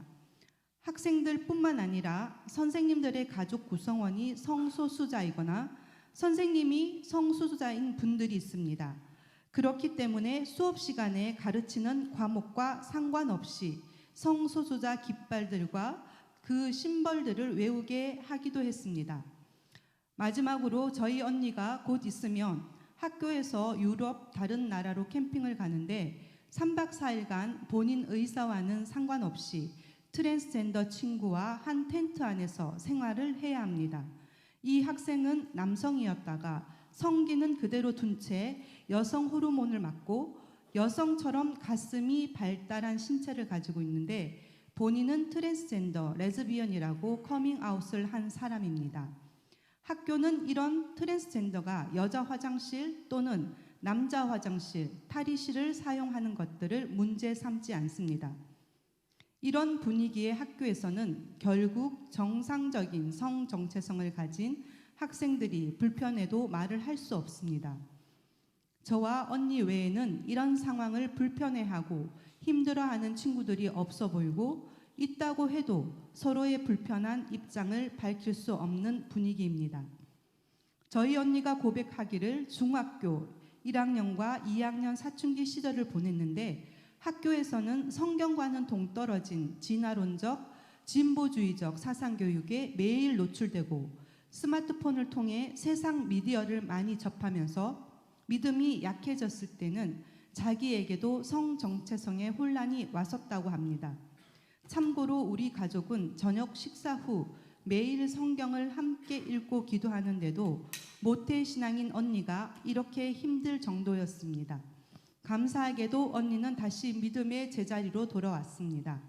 학생들뿐만 아니라 선생님들의 가족 구성원이 성소수자이거나 선생님이 성소수자인 분들이 있습니다. 그렇기 때문에 수업 시간에 가르치는 과목과 상관없이 성소수자 깃발들과 그 심벌들을 외우게 하기도 했습니다. 마지막으로 저희 언니가 곧 있으면 학교에서 유럽 다른 나라로 캠핑을 가는데 3박 4일간 본인 의사와는 상관없이 트랜스젠더 친구와 한 텐트 안에서 생활을 해야 합니다. 이 학생은 남성이었다가 성기는 그대로 둔 채 여성 호르몬을 맞고 여성처럼 가슴이 발달한 신체를 가지고 있는데 본인은 트랜스젠더 레즈비언이라고 커밍아웃을 한 사람입니다. 학교는 이런 트랜스젠더가 여자 화장실 또는 남자 화장실, 탈의실을 사용하는 것들을 문제 삼지 않습니다. 이런 분위기의 학교에서는 결국 정상적인 성 정체성을 가진 학생들이 불편해도 말을 할 수 없습니다. 저와 언니 외에는 이런 상황을 불편해하고 힘들어하는 친구들이 없어 보이고 있다고 해도 서로의 불편한 입장을 밝힐 수 없는 분위기입니다. 저희 언니가 고백하기를 중학교 1학년과 2학년 사춘기 시절을 보냈는데 학교에서는 성경과는 동떨어진 진화론적, 진보주의적 사상교육에 매일 노출되고 스마트폰을 통해 세상 미디어를 많이 접하면서 믿음이 약해졌을 때는 자기에게도 성정체성의 혼란이 왔었다고 합니다. 참고로 우리 가족은 저녁 식사 후 매일 성경을 함께 읽고 기도하는데도 모태신앙인 언니가 이렇게 힘들 정도였습니다. 감사하게도 언니는 다시 믿음의 제자리로 돌아왔습니다.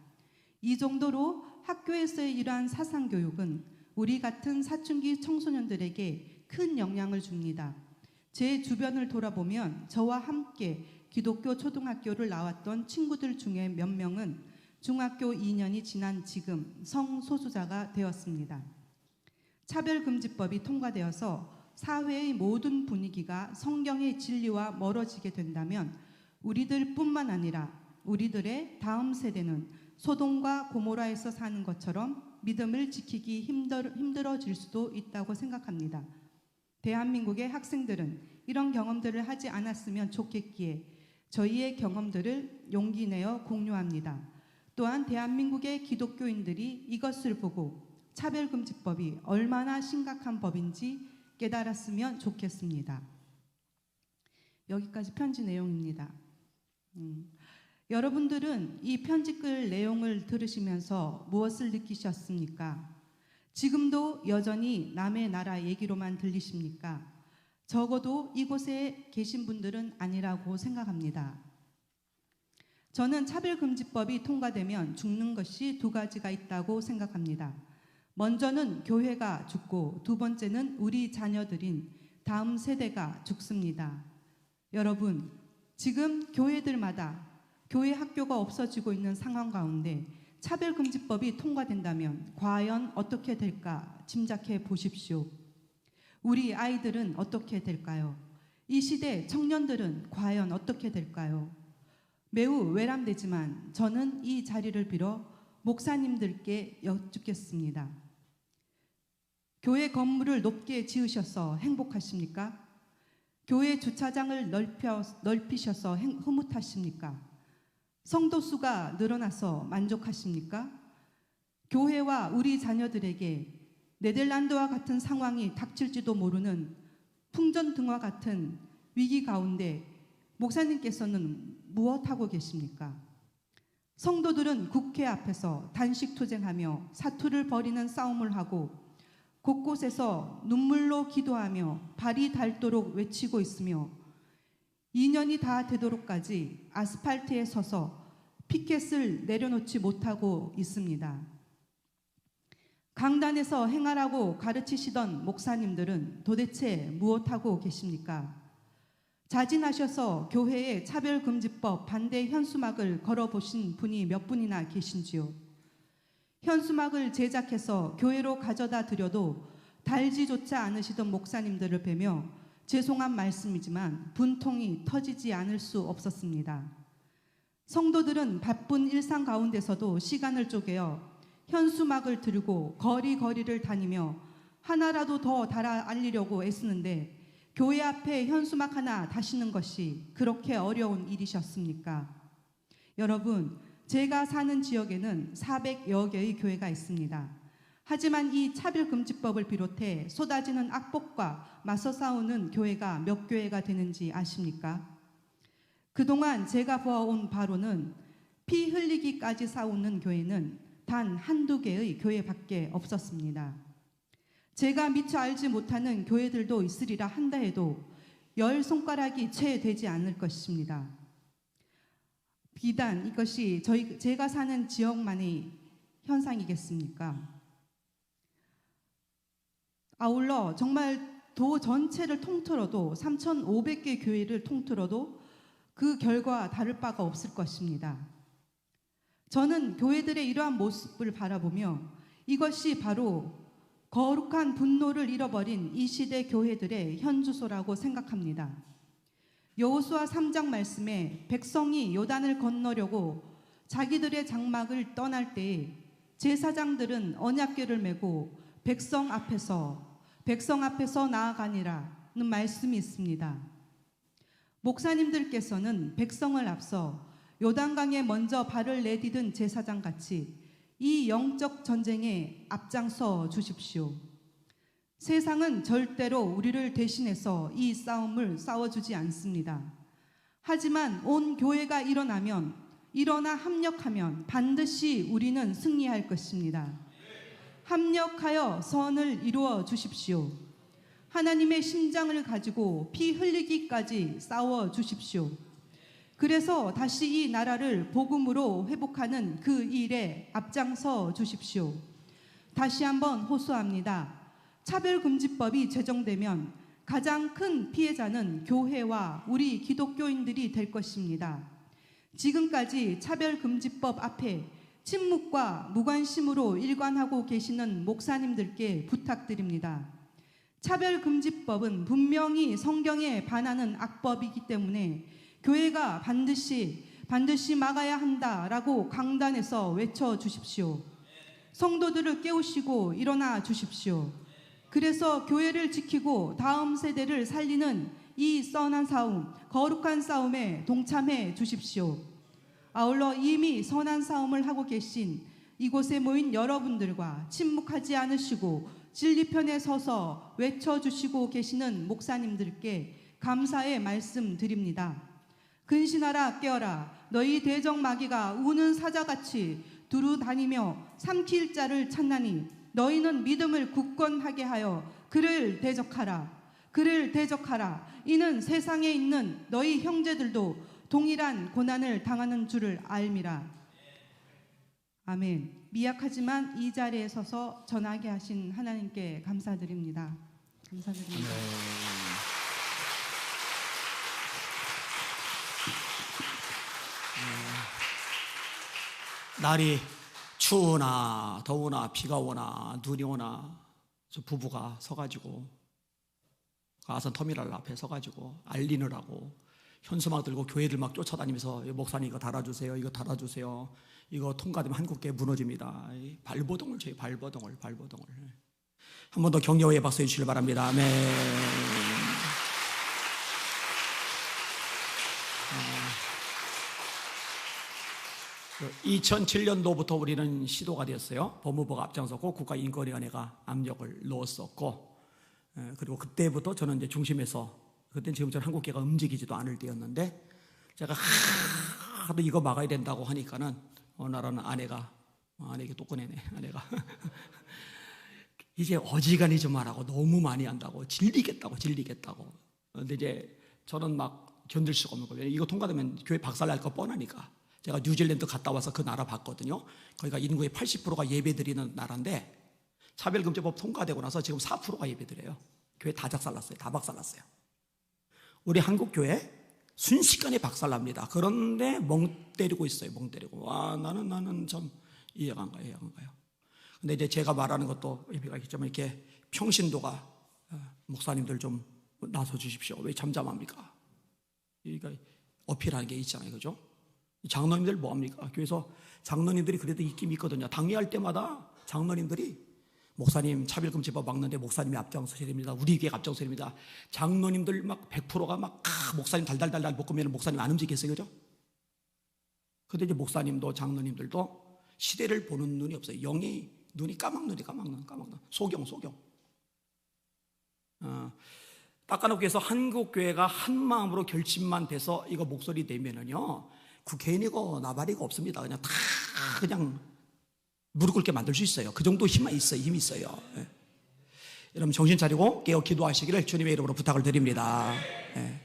이 정도로 학교에서의 이러한 사상교육은 우리 같은 사춘기 청소년들에게 큰 영향을 줍니다. 제 주변을 돌아보면 저와 함께 기독교 초등학교를 나왔던 친구들 중에 몇 명은 중학교 2년이 지난 지금 성소수자가 되었습니다. 차별금지법이 통과되어서 사회의 모든 분위기가 성경의 진리와 멀어지게 된다면 우리들뿐만 아니라 우리들의 다음 세대는 소돔과 고모라에서 사는 것처럼 믿음을 지키기 힘들어질 수도 있다고 생각합니다. 대한민국의 학생들은 이런 경험들을 하지 않았으면 좋겠기에 저희의 경험들을 용기 내어 공유합니다. 또한 대한민국의 기독교인들이 이것을 보고 차별금지법이 얼마나 심각한 법인지 깨달았으면 좋겠습니다. 여기까지 편지 내용입니다. 여러분들은 이 편지글 내용을 들으시면서 무엇을 느끼셨습니까? 지금도 여전히 남의 나라 얘기로만 들리십니까? 적어도 이곳에 계신 분들은 아니라고 생각합니다. 저는 차별금지법이 통과되면 죽는 것이 두 가지가 있다고 생각합니다. 먼저는 교회가 죽고 두 번째는 우리 자녀들인 다음 세대가 죽습니다. 여러분, 지금 교회들마다 교회 학교가 없어지고 있는 상황 가운데 차별금지법이 통과된다면 과연 어떻게 될까 짐작해 보십시오. 우리 아이들은 어떻게 될까요? 이 시대 청년들은 과연 어떻게 될까요? 매우 외람되지만 저는 이 자리를 빌어 목사님들께 여쭙겠습니다. 교회 건물을 높게 지으셔서 행복하십니까? 교회 주차장을 넓히셔서 흐뭇하십니까? 성도 수가 늘어나서 만족하십니까? 교회와 우리 자녀들에게 네덜란드와 같은 상황이 닥칠지도 모르는 풍전등화 같은 위기 가운데 목사님께서는 무엇하고 계십니까? 성도들은 국회 앞에서 단식투쟁하며 사투를 벌이는 싸움을 하고 곳곳에서 눈물로 기도하며 발이 닳도록 외치고 있으며 2년이 다 되도록까지 아스팔트에 서서 피켓을 내려놓지 못하고 있습니다. 강단에서 행하라고 가르치시던 목사님들은 도대체 무엇하고 계십니까? 자진하셔서 교회의 차별금지법 반대 현수막을 걸어보신 분이 몇 분이나 계신지요? 현수막을 제작해서 교회로 가져다 드려도 달지조차 않으시던 목사님들을 뵈며 죄송한 말씀이지만 분통이 터지지 않을 수 없었습니다. 성도들은 바쁜 일상 가운데서도 시간을 쪼개어 현수막을 들고 거리를 다니며 하나라도 더 달아 알리려고 애쓰는데 교회 앞에 현수막 하나 다시는 것이 그렇게 어려운 일이셨습니까? 여러분, 제가 사는 지역에는 400여 개의 교회가 있습니다. 하지만 이 차별금지법을 비롯해 쏟아지는 악법과 맞서 싸우는 교회가 몇 교회가 되는지 아십니까? 그동안 제가 보아온 바로는 피 흘리기까지 싸우는 교회는 단 한두 개의 교회밖에 없었습니다. 제가 미처 알지 못하는 교회들도 있으리라 한다 해도 10손가락이 채 되지 않을 것입니다. 비단 이것이 제가 사는 지역만의 현상이겠습니까? 아울러 정말 도 전체를 통틀어도 3,500개 교회를 통틀어도 그 결과와 다를 바가 없을 것입니다. 저는 교회들의 이러한 모습을 바라보며 이것이 바로 거룩한 분노를 잃어버린 이 시대 교회들의 현주소라고 생각합니다. 여호수아 3장 말씀에 백성이 요단을 건너려고 자기들의 장막을 떠날 때에 제사장들은 언약궤를 메고 백성 앞에서 나아가니라는 말씀이 있습니다. 목사님들께서는 백성을 앞서 요단강에 먼저 발을 내디딘 제사장 같이 이 영적 전쟁에 앞장서 주십시오. 세상은 절대로 우리를 대신해서 이 싸움을 싸워주지 않습니다. 하지만 온 교회가 일어나 합력하면 반드시 우리는 승리할 것입니다. 합력하여 선을 이루어 주십시오. 하나님의 심장을 가지고 피 흘리기까지 싸워 주십시오. 그래서 다시 이 나라를 복음으로 회복하는 그 일에 앞장서 주십시오. 다시 한번 호소합니다. 차별금지법이 제정되면 가장 큰 피해자는 교회와 우리 기독교인들이 될 것입니다. 지금까지 차별금지법 앞에 침묵과 무관심으로 일관하고 계시는 목사님들께 부탁드립니다. 차별금지법은 분명히 성경에 반하는 악법이기 때문에 교회가 반드시 막아야 한다라고 강단에서 외쳐주십시오. 성도들을 깨우시고 일어나 주십시오. 그래서 교회를 지키고 다음 세대를 살리는 이 선한 싸움, 거룩한 싸움에 동참해 주십시오. 아울러 이미 선한 싸움을 하고 계신 이곳에 모인 여러분들과 침묵하지 않으시고 진리편에 서서 외쳐주시고 계시는 목사님들께 감사의 말씀 드립니다. 근신하라 깨어라. 너희 대적 마귀가 우는 사자같이 두루 다니며 삼킬 자를 찾나니 너희는 믿음을 굳건하게 하여 그를 대적하라. 이는 세상에 있는 너희 형제들도 동일한 고난을 당하는 줄을 알미라. 아멘. 미약하지만 이 자리에 서서 전하게 하신 하나님께 감사드립니다. 감사드립니다. 날이 추우나 더우나 비가 오나 눈이 오나 저 부부가 서가지고 가선 터미널 앞에 서가지고 알리느라고 현수막 들고 교회들 막 쫓아다니면서 목사님 이거 달아주세요, 이거 달아주세요, 이거 통과되면 한국교회 무너집니다. 발버둥을 쳐요. 발버둥을 한 번 더 격려의 박수 해주시길 바랍니다. 아멘. 2007년도부터 우리는 시도가 되었어요. 법무부가 앞장섰고 국가인권위원회가 압력을 넣었었고, 그리고 그때부터 저는 이제 중심에서, 그때는 지금처럼 한국교회가 움직이지도 않을 때였는데, 제가 하도 이거 막아야 된다고 하니까는 어느 날은 아내가 또 꺼내네. 아내가 이제 어지간히 좀 하라고, 너무 많이 한다고, 질리겠다고. 근데 이제 저는 막 견딜 수가 없는 거예요. 이거 통과되면 교회 박살날 거 뻔하니까. 제가 뉴질랜드 갔다 와서 그 나라 봤거든요. 거기가 인구의 80%가 예배드리는 나라인데 차별금지법 통과되고 나서 지금 4%가 예배드려요. 교회 다 작살났어요. 다 박살났어요. 우리 한국 교회 순식간에 박살납니다. 그런데 멍 때리고 있어요. 멍 때리고. 와, 나는 좀 이해가 안 가요. 근데 이제 제가 말하는 것도 예배가 있지만 이렇게 평신도가 목사님들 좀 나서 주십시오. 왜 잠잠합니까? 그러니까 어필하는 게 있잖아요. 그죠? 장로님들 뭐합니까? 교회에서 장로님들이 그래도 있긴 있거든요. 당회할 때마다 장로님들이 목사님 차별금지법 막는데 목사님이 앞장서셔야 됩니다. 우리 교회가 앞장서야 됩니다. 장로님들 막 100%가 막 목사님 달달달달 볶으면 목사님 안 움직이겠어요. 그죠? 근데 이제 목사님도 장로님들도 시대를 보는 눈이 없어요. 영이 눈이 까막눈이 까막눈. 소경. 닦아놓기 위해서 한국교회가 한 마음으로 결심만 돼서 이거 목소리 내면은요, 국회의원이고 나발이고 없습니다. 그냥 다 그냥 무릎 꿇게 만들 수 있어요. 그 정도 힘이 있어요. 예. 여러분 정신 차리고 깨어 기도하시기를 주님의 이름으로 부탁을 드립니다. 예.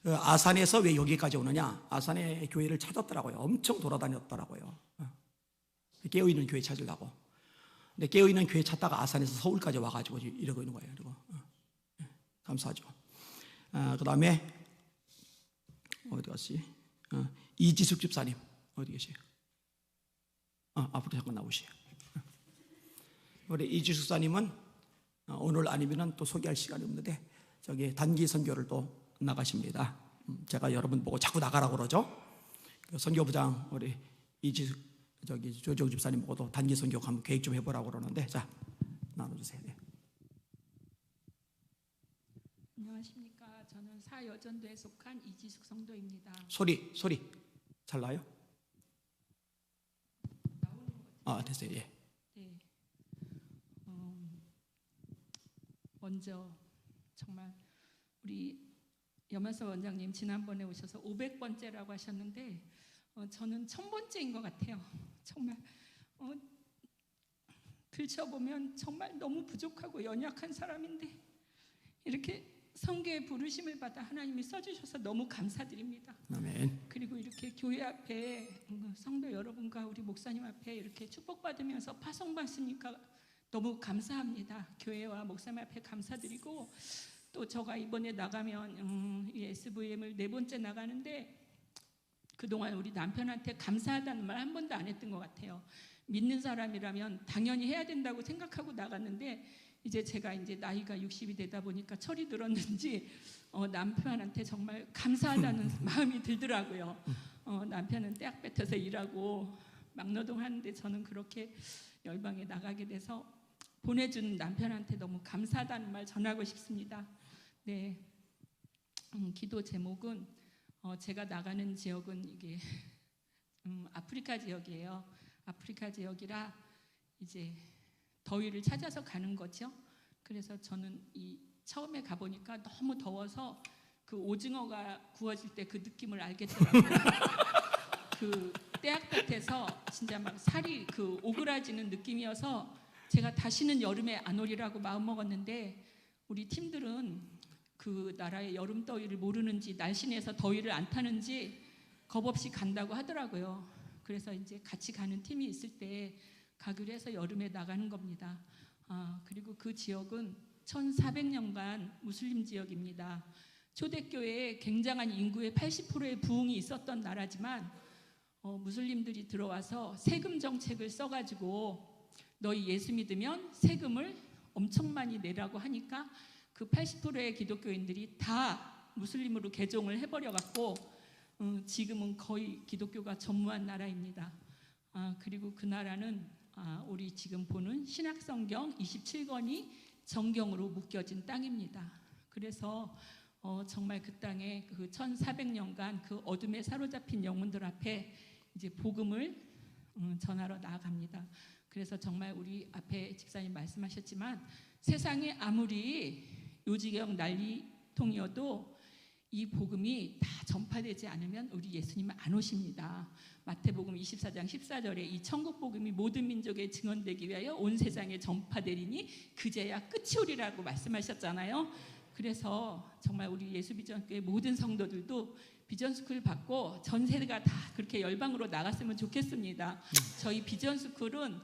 그 아산에서 왜 여기까지 오느냐? 아산의 교회를 찾았더라고요. 엄청 돌아다녔더라고요. 깨어있는 교회 찾으려고. 근데 깨어있는 교회 찾다가 아산에서 서울까지 와가지고 이러고 있는 거예요. 그리고 감사하죠. 그 다음에 어디 갔지? 이지숙 집사님 어디 계세요? 앞으로 잠깐 나오시죠. 우리 이지숙 집사님은 오늘 아니면 또 소개할 시간이 없는데 저기 단기 선교를 또 나가십니다. 제가 여러분 보고 자꾸 나가라고 그러죠. 그 선교부장 우리 이지숙 저기 조정 집사님 보고도 단기 선교 한번 계획 좀 해보라고 그러는데 자 나눠주세요. 네. 안녕하십니까. 저는 사여전도에 속한 이지숙 성도입니다. 소리 잘 나요? 됐어요. 예. 네. 먼저 정말 우리 염한서 원장님 지난번에 오셔서 500번째라고 하셨는데 저는 1000번째인 것 같아요. 정말 들춰보면 정말 너무 부족하고 연약한 사람인데 이렇게 성교의 부르심을 받아 하나님이 써주셔서 너무 감사드립니다. 아멘. 그리고 이렇게 교회 앞에 성도 여러분과 우리 목사님 앞에 이렇게 축복받으면서 파송받으니까 너무 감사합니다. 교회와 목사님 앞에 감사드리고 또 제가 이번에 나가면 이 SVM을 4번째 나가는데 그동안 우리 남편한테 감사하다는 말 한 번도 안 했던 것 같아요. 믿는 사람이라면 당연히 해야 된다고 생각하고 나갔는데 이제 제가 이제 나이가 60이 되다 보니까 철이 들었는지 남편한테 정말 감사하다는 마음이 들더라고요. 남편은 떼학 뱉어서 일하고 막노동 하는데 저는 그렇게 열방에 나가게 돼서 보내준 남편한테 너무 감사하다는 말 전하고 싶습니다. 네, 기도 제목은 제가 나가는 지역은 이게 아프리카 지역이에요. 아프리카 지역이라 이제 더위를 찾아서 가는 거죠. 그래서 저는 처음에 가보니까 너무 더워서 그 오징어가 구워질 때 그 느낌을 알겠더라고요. 그 떼학볕에서 진짜 막 살이 그 오그라지는 느낌이어서 제가 다시는 여름에 안 오리라고 마음 먹었는데 우리 팀들은 그 나라의 여름 더위를 모르는지 날씬해서 더위를 안 타는지 겁 없이 간다고 하더라고요. 그래서 이제 같이 가는 팀이 있을 때 가기로 해서 여름에 나가는 겁니다. 그리고 그 지역은 1400년간 무슬림 지역입니다. 초대교회에 굉장한 인구의 80%의 부흥이 있었던 나라지만 무슬림들이 들어와서 세금 정책을 써가지고 너희 예수 믿으면 세금을 엄청 많이 내라고 하니까 그 80%의 기독교인들이 다 무슬림으로 개종을 해버려갖고 지금은 거의 기독교가 전무한 나라입니다. 그리고 그 나라는 우리 지금 보는 신약성경 27권이 정경으로 묶여진 땅입니다. 그래서 정말 그 땅에 그 1400년간 그 어둠에 사로잡힌 영혼들 앞에 이제 복음을 전하러 나아갑니다. 그래서 정말 우리 앞에 집사님 말씀하셨지만 세상에 아무리 요지경 난리통이어도 이 복음이 다 전파되지 않으면 우리 예수님은 안 오십니다. 마태복음 24장 14절에 이 천국 복음이 모든 민족에 증언되기 위하여 온 세상에 전파되리니 그제야 끝이 오리라고 말씀하셨잖아요. 그래서 정말 우리 예수비전교회 모든 성도들도 비전스쿨 받고 전 세대가 다 그렇게 열방으로 나갔으면 좋겠습니다. 저희 비전스쿨은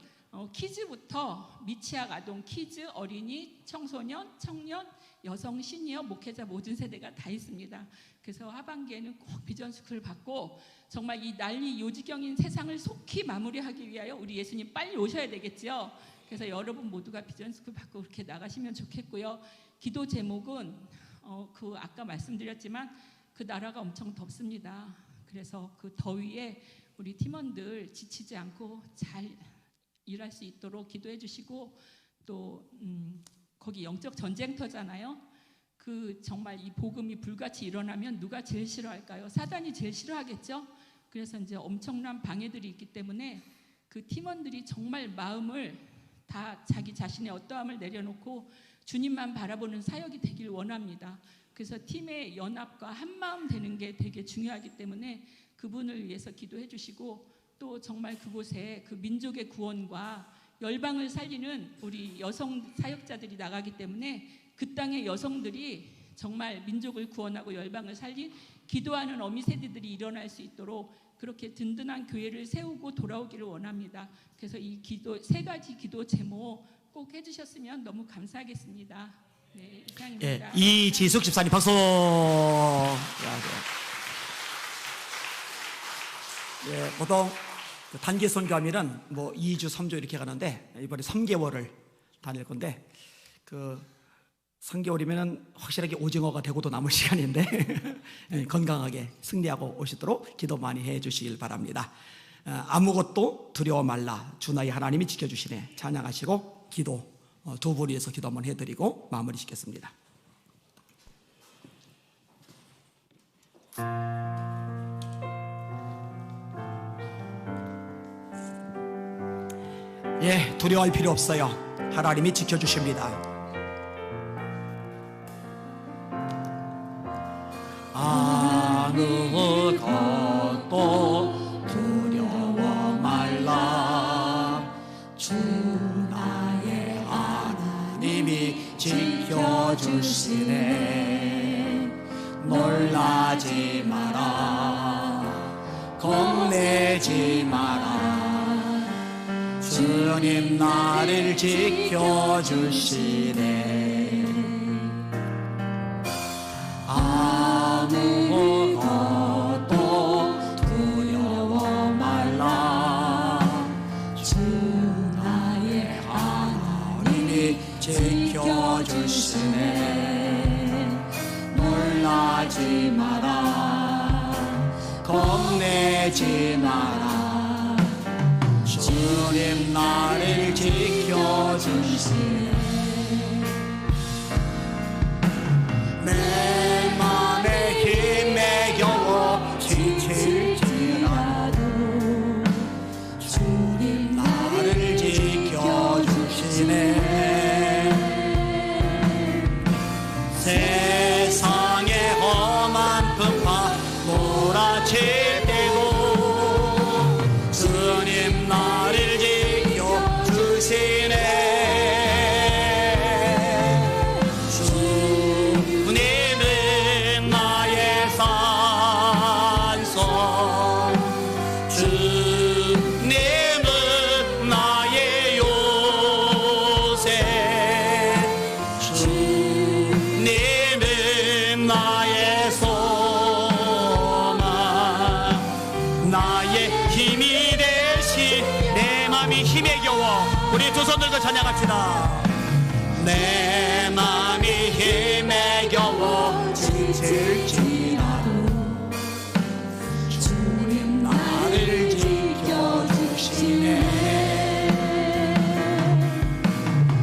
키즈부터 미취학 아동, 키즈, 어린이, 청소년, 청년, 여성, 시니어, 목회자 모든 세대가 다 있습니다. 그래서 하반기에는 꼭 비전스쿨 받고 정말 이 난리 요지경인 세상을 속히 마무리하기 위하여 우리 예수님 빨리 오셔야 되겠죠. 그래서 여러분 모두가 비전스쿨 받고 그렇게 나가시면 좋겠고요. 기도 제목은 그 아까 말씀드렸지만 그 나라가 엄청 덥습니다. 그래서 그 더위에 우리 팀원들 지치지 않고 잘 일할 수 있도록 기도해 주시고 또 거기 영적 전쟁터잖아요. 그 정말 이 복음이 불같이 일어나면 누가 제일 싫어할까요? 사단이 제일 싫어하겠죠. 그래서 이제 엄청난 방해들이 있기 때문에 그 팀원들이 정말 마음을 다 자기 자신의 어떠함을 내려놓고 주님만 바라보는 사역이 되길 원합니다. 그래서 팀의 연합과 한마음 되는 게 되게 중요하기 때문에 그분을 위해서 기도해 주시고 또 정말 그곳에 그 민족의 구원과 열방을 살리는 우리 여성 사역자들이 나가기 때문에 그 땅의 여성들이 정말 민족을 구원하고 열방을 살린 기도하는 어미 세대들이 일어날 수 있도록 그렇게 든든한 교회를 세우고 돌아오기를 원합니다. 그래서 이 기도 세 가지 기도 제목 꼭 해주셨으면 너무 감사하겠습니다. 네, 이상입니다. 이지숙 집사님 박수. 보통 단기 선교하면은 뭐 2주, 3주 이렇게 가는데 이번에 3개월을 다닐 건데 그 3개월이면은 확실하게 오징어가 되고도 남을 시간인데 건강하게 승리하고 오시도록 기도 많이 해 주시길 바랍니다. 아무것도 두려워 말라. 주 나의 하나님이 지켜주시네. 찬양하시고 기도 두 분 위해서 기도 한번 해드리고 마무리 짓겠습니다. 두려워할 필요 없어요. 하나님이 지켜주십니다. 아무것도 두려워 말라. 주 나의 하나님이 지켜주시네. 놀라지 마라. 겁내지 마라. 주님 나를 지켜주시네. 아무것도 두려워 말라. 주 나의 하나님이 지켜주시네. 놀라지 마라. 겁내지 마라. 주님 나를 지켜주시네. 내 맘에 힘에 겨워 지칠지라도 주님 나를 지켜주시네. 세상의 험한 풍파 몰아칠 때도 주님 나를 지켜주시네. 주님은 나의 산성, 주님은 나의 요새, 주님은 나의 소망, 나의 힘이 되시. 내 맘이 힘에 겨워. 우리 두 손 들고 찬양합시다. 내 맘이 힘에 겨워 지칠지라도 주님 나를 지켜주시네.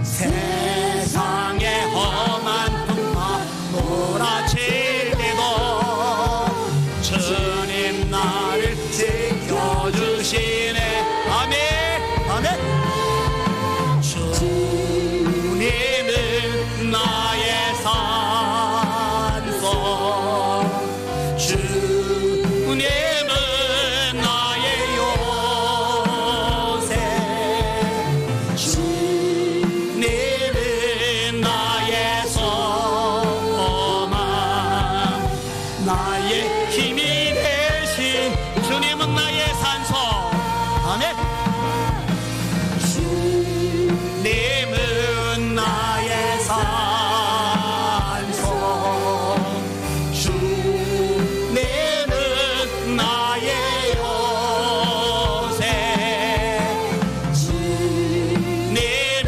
세상의 험한 풍파 몰아칠 때도 주님 나를 지켜주시네. 아멘. 아멘. 주님은 나의 산성, 나의 힘이 되신 주님은 나의 산소. 아멘. 주님은 나의 산소. 주님은 나의 요새. 주님은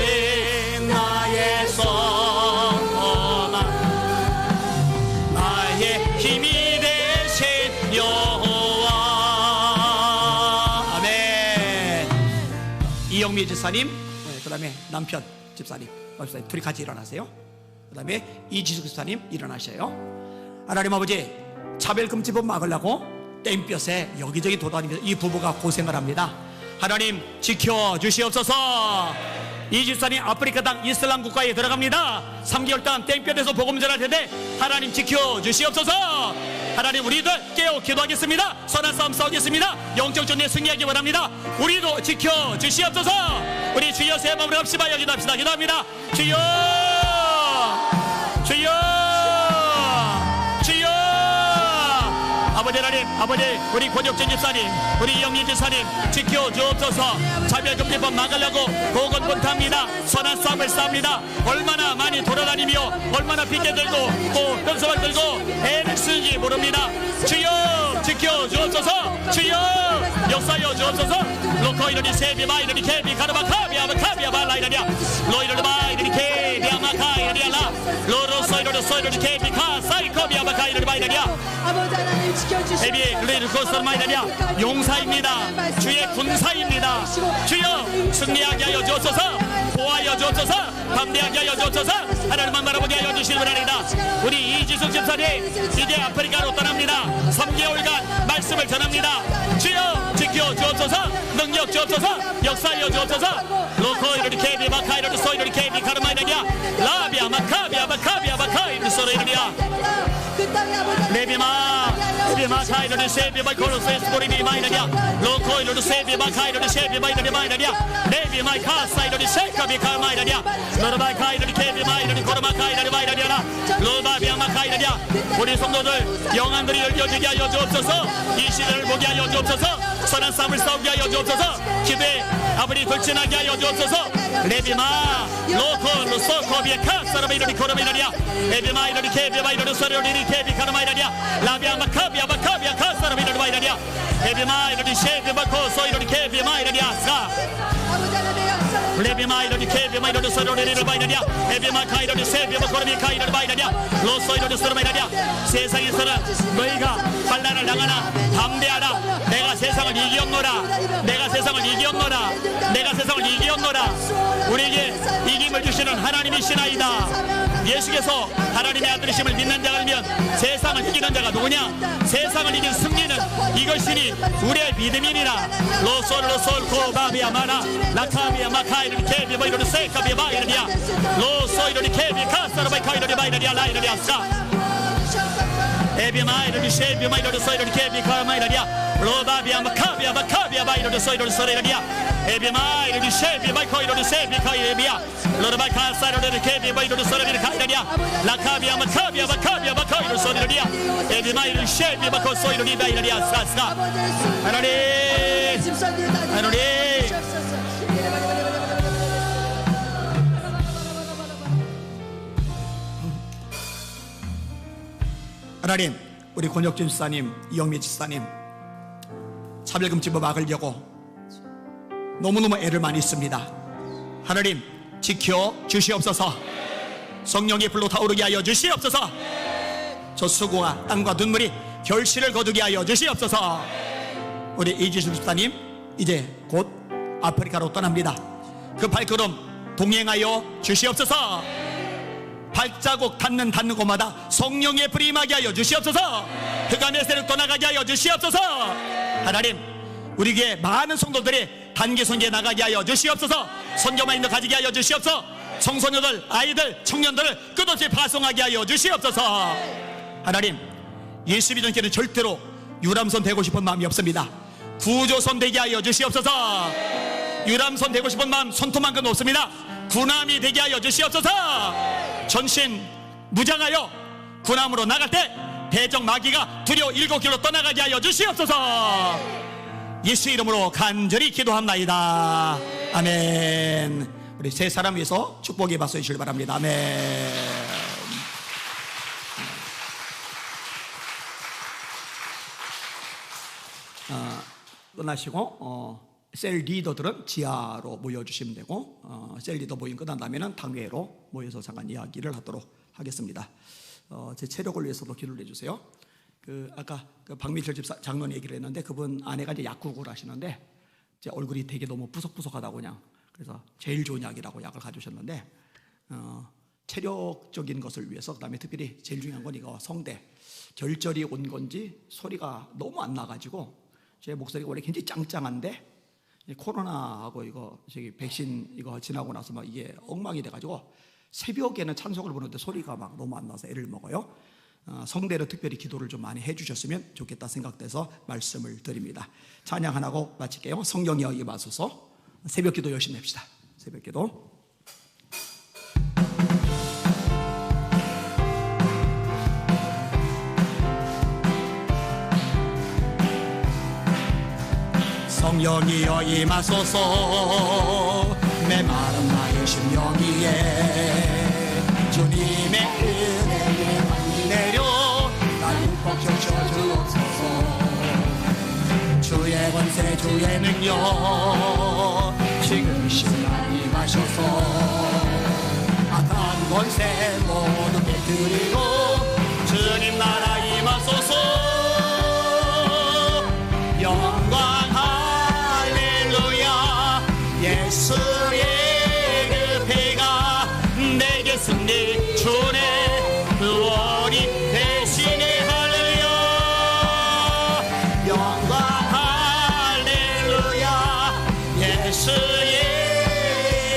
나의 소망. 나의 힘이 되신 여호와. 아멘. 이영미 집사님, 그 다음에 남편 집사님, 둘이 같이 일어나세요. 그 다음에 이지숙 집사님 일어나셔요. 하나님 아버지, 차별금지법 막으려고 땡볕에 여기저기 돌아다니면서 이 부부가 고생을 합니다. 하나님 지켜주시옵소서. 이 집사님 아프리카 땅 이슬람 국가에 들어갑니다. 3개월 동안 땡볕에서 복음 전할 텐데 하나님 지켜주시옵소서. 하나님 우리들 깨어 기도하겠습니다. 선한 싸움 싸우겠습니다. 영적 전쟁 승리하기 원합니다. 우리도 지켜주시옵소서. 우리 주여 세 마음으로 합시다. 기도합시다. 기도합니다. 주여, 주여, 주여. 아버지 하나님, 아버지 우리 권혁진 집사님, 우리 이영민 집사님 지켜주옵소서. 차별금지법 막으려고 고군분투합니다. 선한 싸움을 싸웁니다. 얼마나 많이 돌아다니며 얼마나 핑계 들고 또 현수막 들고 애를 쓰는지 모릅니다. 주여 지켜주옵소서. 주여 역사여 주옵소서. 로코 이러니 세비 마이러니 케비 가르마 카비아 카비아 발라이러니야 로이러니 마이러니 케비 아마카 이러니야라 로로서 이러니 소이러니 케비 카 사이코비아 마카 이러니 마이러니야 아버지 하나님 지켜주시옵소서. 에비 루이르코스터 마이러니야 용사입니다. 주의 군사입니다. 주여 승리하게 하여 주옵소서. 보호하여 주옵소서. 담대하게 하여 주옵소서. 하나님만 바라보게 하여 주시기 바랍니다. 우리 이지숙 집사님 이제 아프리카로 떠납니다. 3개월간 말씀을 전합니다. 주여 지켜 주옵소서. 능력 주옵소서. 역사하여 주옵소서. 로코 이르리 케비 마카 이르리 소 이르리 케비 카르마이르리아 라비아 마카비아 마카비아 마카 이르리 소로 이르리아 레비마 레비마 카이르리 세비 마코로스 스포리비 마이르리아 로코 이르리 세비 마카 이르리 세비 마이르리 마이르리아 레비 마카 사이르리 세카비 카마이르리아 로르바 카이르리 케비 마이르리 코르마 카이르리 마이르리아 로바비아 마카이르리아 우리 성도들 영안들이 열려지게 하여 주옵소서. 이 시대를 보게 하여 주옵소서. 선한 싸움을 싸우게 하여 주옵소서. 기도에 아버지 돌진하게 하여 주옵소서. 레비마 로코 로소코비에 카사라바 이르리 코르미르리아 레비마 이르리 케비마 이르리 소리리 케비 카르마이르리아 라비아 마카비아 마카비아 카사라바 이르리 마이르리아 레비마 이르리 셰비마 코소 이르리 케비마 이르리아 사 레비마 이르리 케비마 이르리 소리리 마이르리아 레비마 카이르리 세비마 코르미 카이르리 마이르리아 로소 이르리 소르마이르리아 세상에서는 너희가 환난을 당하나 담대하라. 내가 세상을 이기었노라. 내가 세상을 이기었노라. 내가 세상을 이기었노라. 우리에게 이김을 주시는 하나님이시나이다. 예수께서 하나님의 아들이심을 믿는 자가 되면 세상을 이기는 자가 누구냐? 세상을 이긴 승리는 이것이니 우리의 믿음이니라. 로솔 코바비아 마나 라카비아 마카이르 케비 바이르 세카비아 바이르리아 로소이르리 케비 카사르바이 카이르리 바이르리아 라이르리아 사 에비마 이르리 셰비마 이르리 소이르리 케비 카마이르리아 로바비아 마카비아 마카비아 바이르리 소이르리 소이르리아 에비마 이르리 셰비마 코이르리 세비 카이르비아 로르바 카사르리 케비 바이르리 소이르리 카이르리아 라카비아 마카비아 마카비아 마카이르 소이르리아 에비마 이르리 셰비마 코 소이르리 바이르리아 사사 하나님 하나님 하나님 우리 권혁준 집사님 이영미 집사님 차별금지법 막으려고 너무너무 애를 많이 씁니다. 하나님 지켜 주시옵소서. 성령의 불로 타오르게 하여 주시옵소서. 저 수고와 땀과 눈물이 결실을 거두게 하여 주시옵소서. 우리 이지수 집사님 이제 곧 아프리카로 떠납니다. 그 발걸음 동행하여 주시옵소서. 발자국 닿는 곳마다 성령의 불이 임하게 하여 주시옵소서. 흑암의 세력 떠나가게 하여 주시옵소서. 하나님 우리에게 많은 성도들이 단기 선교에 나가게 하여 주시옵소서. 선교 마인드 가지게 하여 주시옵소서. 청소년들 아이들 청년들을 끝없이 파송하게 하여 주시옵소서. 하나님 예수비 전께는 절대로 유람선 되고 싶은 마음이 없습니다. 구조선 되게 하여 주시옵소서. 유람선 되고 싶은 마음 손톱만큼 없습니다. 군함이 되게 하여 주시옵소서. 전신 무장하여 군함으로 나갈 때 대적 마귀가 두려워 일곱 길로 떠나가게 하여 주시옵소서. 예수 이름으로 간절히 기도합나이다. 아멘. 우리 세 사람 위해서 축복의 박수 해주시길 바랍니다. 아멘. 끝나시고 셀 리더들은 지하로 모여주시면 되고 셀 리더 모임 끝난 다음에는 당회로 모여서 잠깐 이야기를 하도록 하겠습니다. 제 체력을 위해서도 기도를 해주세요. 아까 박민철 집사 장로님 얘기를 했는데 그분 아내가 이제 약국을 하시는데 제 얼굴이 되게 너무 푸석푸석하다고 그냥 그래서 제일 좋은 약이라고 약을 가져오셨는데 체력적인 것을 위해서 그다음에 특별히 제일 중요한 건 이거 성대 결절이 온 건지 소리가 너무 안 나가지고 제 목소리가 원래 굉장히 짱짱한데 코로나하고 이거 저기 백신 이거 지나고 나서 막 이게 엉망이 돼가지고 새벽에는 찬송을 부르는데 소리가 막 너무 안 나서 애를 먹어요. 성대로 특별히 기도를 좀 많이 해주셨으면 좋겠다 생각돼서 말씀을 드립니다. 찬양하고 마칠게요. 성령이여 임하소서. 새벽 기도 열심히 합시다. 새벽 기도. 성령이여 임하소서. 메마른 나의 심령이에 주님의 은혜에 많이 내려 나를 꼭 적셔주옵소서. 주의 권세 주의 능력 지금 이 시간 임하소서. 악한 권세 모두 깨뜨리고 주님 나라 임하소서. 영광 할렐루야. 예수의 그 배가 내게 승리 주네 의원이 대신에 할렐루야. 영광 할렐루야. 예수의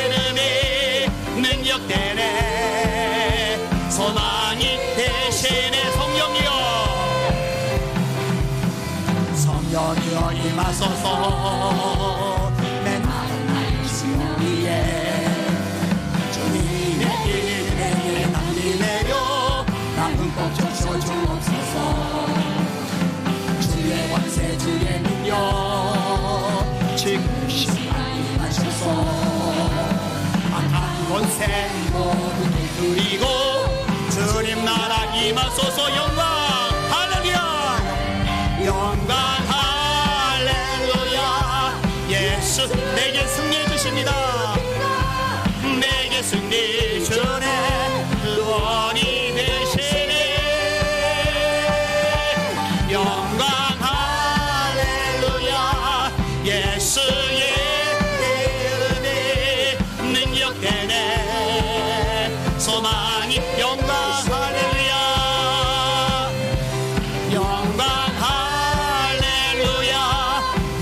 이름이 능력되네 소망이 대신에. 성령이여 임하소서. 메마른 나의 심령이에 주님의 은혜에 남이 내려 나 흠뻑 적셔주옵소서. 주의 권세 주의 능력 지금 시간 임하소서. 악한 권세 모두 깨뜨리고 주님 나라 임하소서. 영광 할렐루야. 영광 할렐루야. 예수 내게 승리해 주십니다. 내게 승리 주네 의원이 되시네. 영광 할렐루야. 예수의 이름이 능력되네 소망이. 영광 할렐루야. 영광 할렐루야.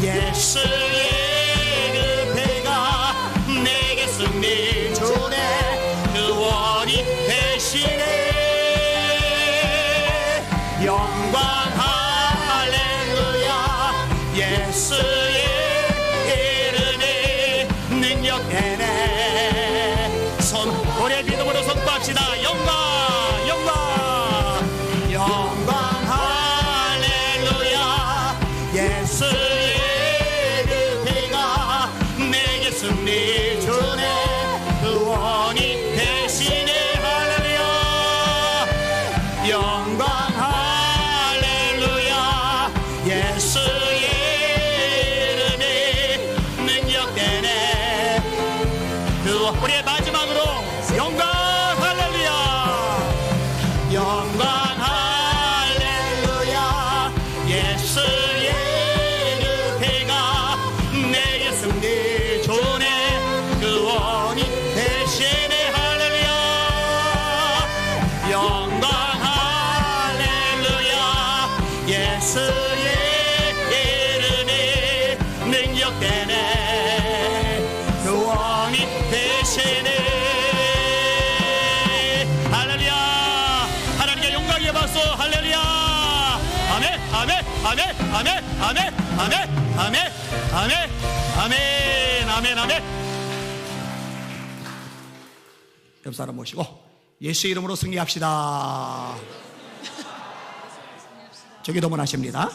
예수의 그 배가 내게 승리 주네 의원이 되시네. 영광 할렐루야. 예수의 이름이 능력되네. 우리 믿음으로 선포합시다. 영광 영광 영광 할렐루야. 예수의 그 배가 내게 승리 주네 의원이 대신에 할렐루야. 영광 할렐루야. 예수의 이름이 능력되네. 우리의 마지막으로 영광 할렐루야. 영광 할렐루야. 예수의 그 배가 내게 승리 주네 의원이 대신에 할렐루야. 영광 할렐루야. 예수의 이름이 능력되네 의원이 대신에. 할렐루야. 하나님께 영광의 박수. 할렐루야. 아멘 아멘 아멘 아멘 아멘 아멘 아멘 아멘 아멘 아멘 아멘. 옆 사람 모시고 예수 이름으로 승리합시다. 기도문하십니다.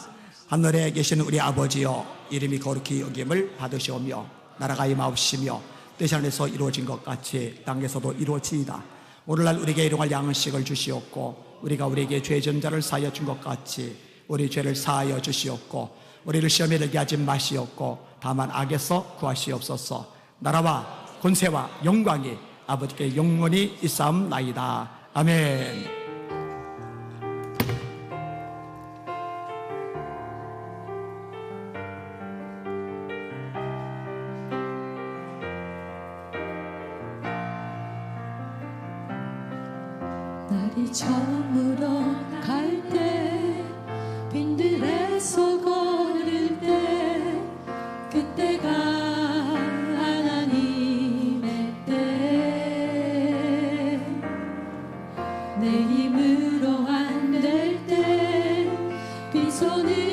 하늘에 계신 우리 아버지여, 이름이 거룩히 여김을 받으시오며 나라가 임하옵시며 뜻이 하늘에서 이루어진 것 같이 땅에서도 이루어지이다. 오늘날 우리에게 일용할 양식을 주시옵고 우리가 우리에게 죄 지은 자를 사하여 준 것 같이 우리 죄를 사하여 주시옵고 우리를 시험에 들게 하지 마시옵고 다만 악에서 구하시옵소서. 나라와 권세와 영광이 아버지께 영원히 있사옵나이다. 아멘. 날이 저물어 갈 때 빈들에서 걸을 때 그때가 하나님의 때 내 힘으로 안 될 때 빈손을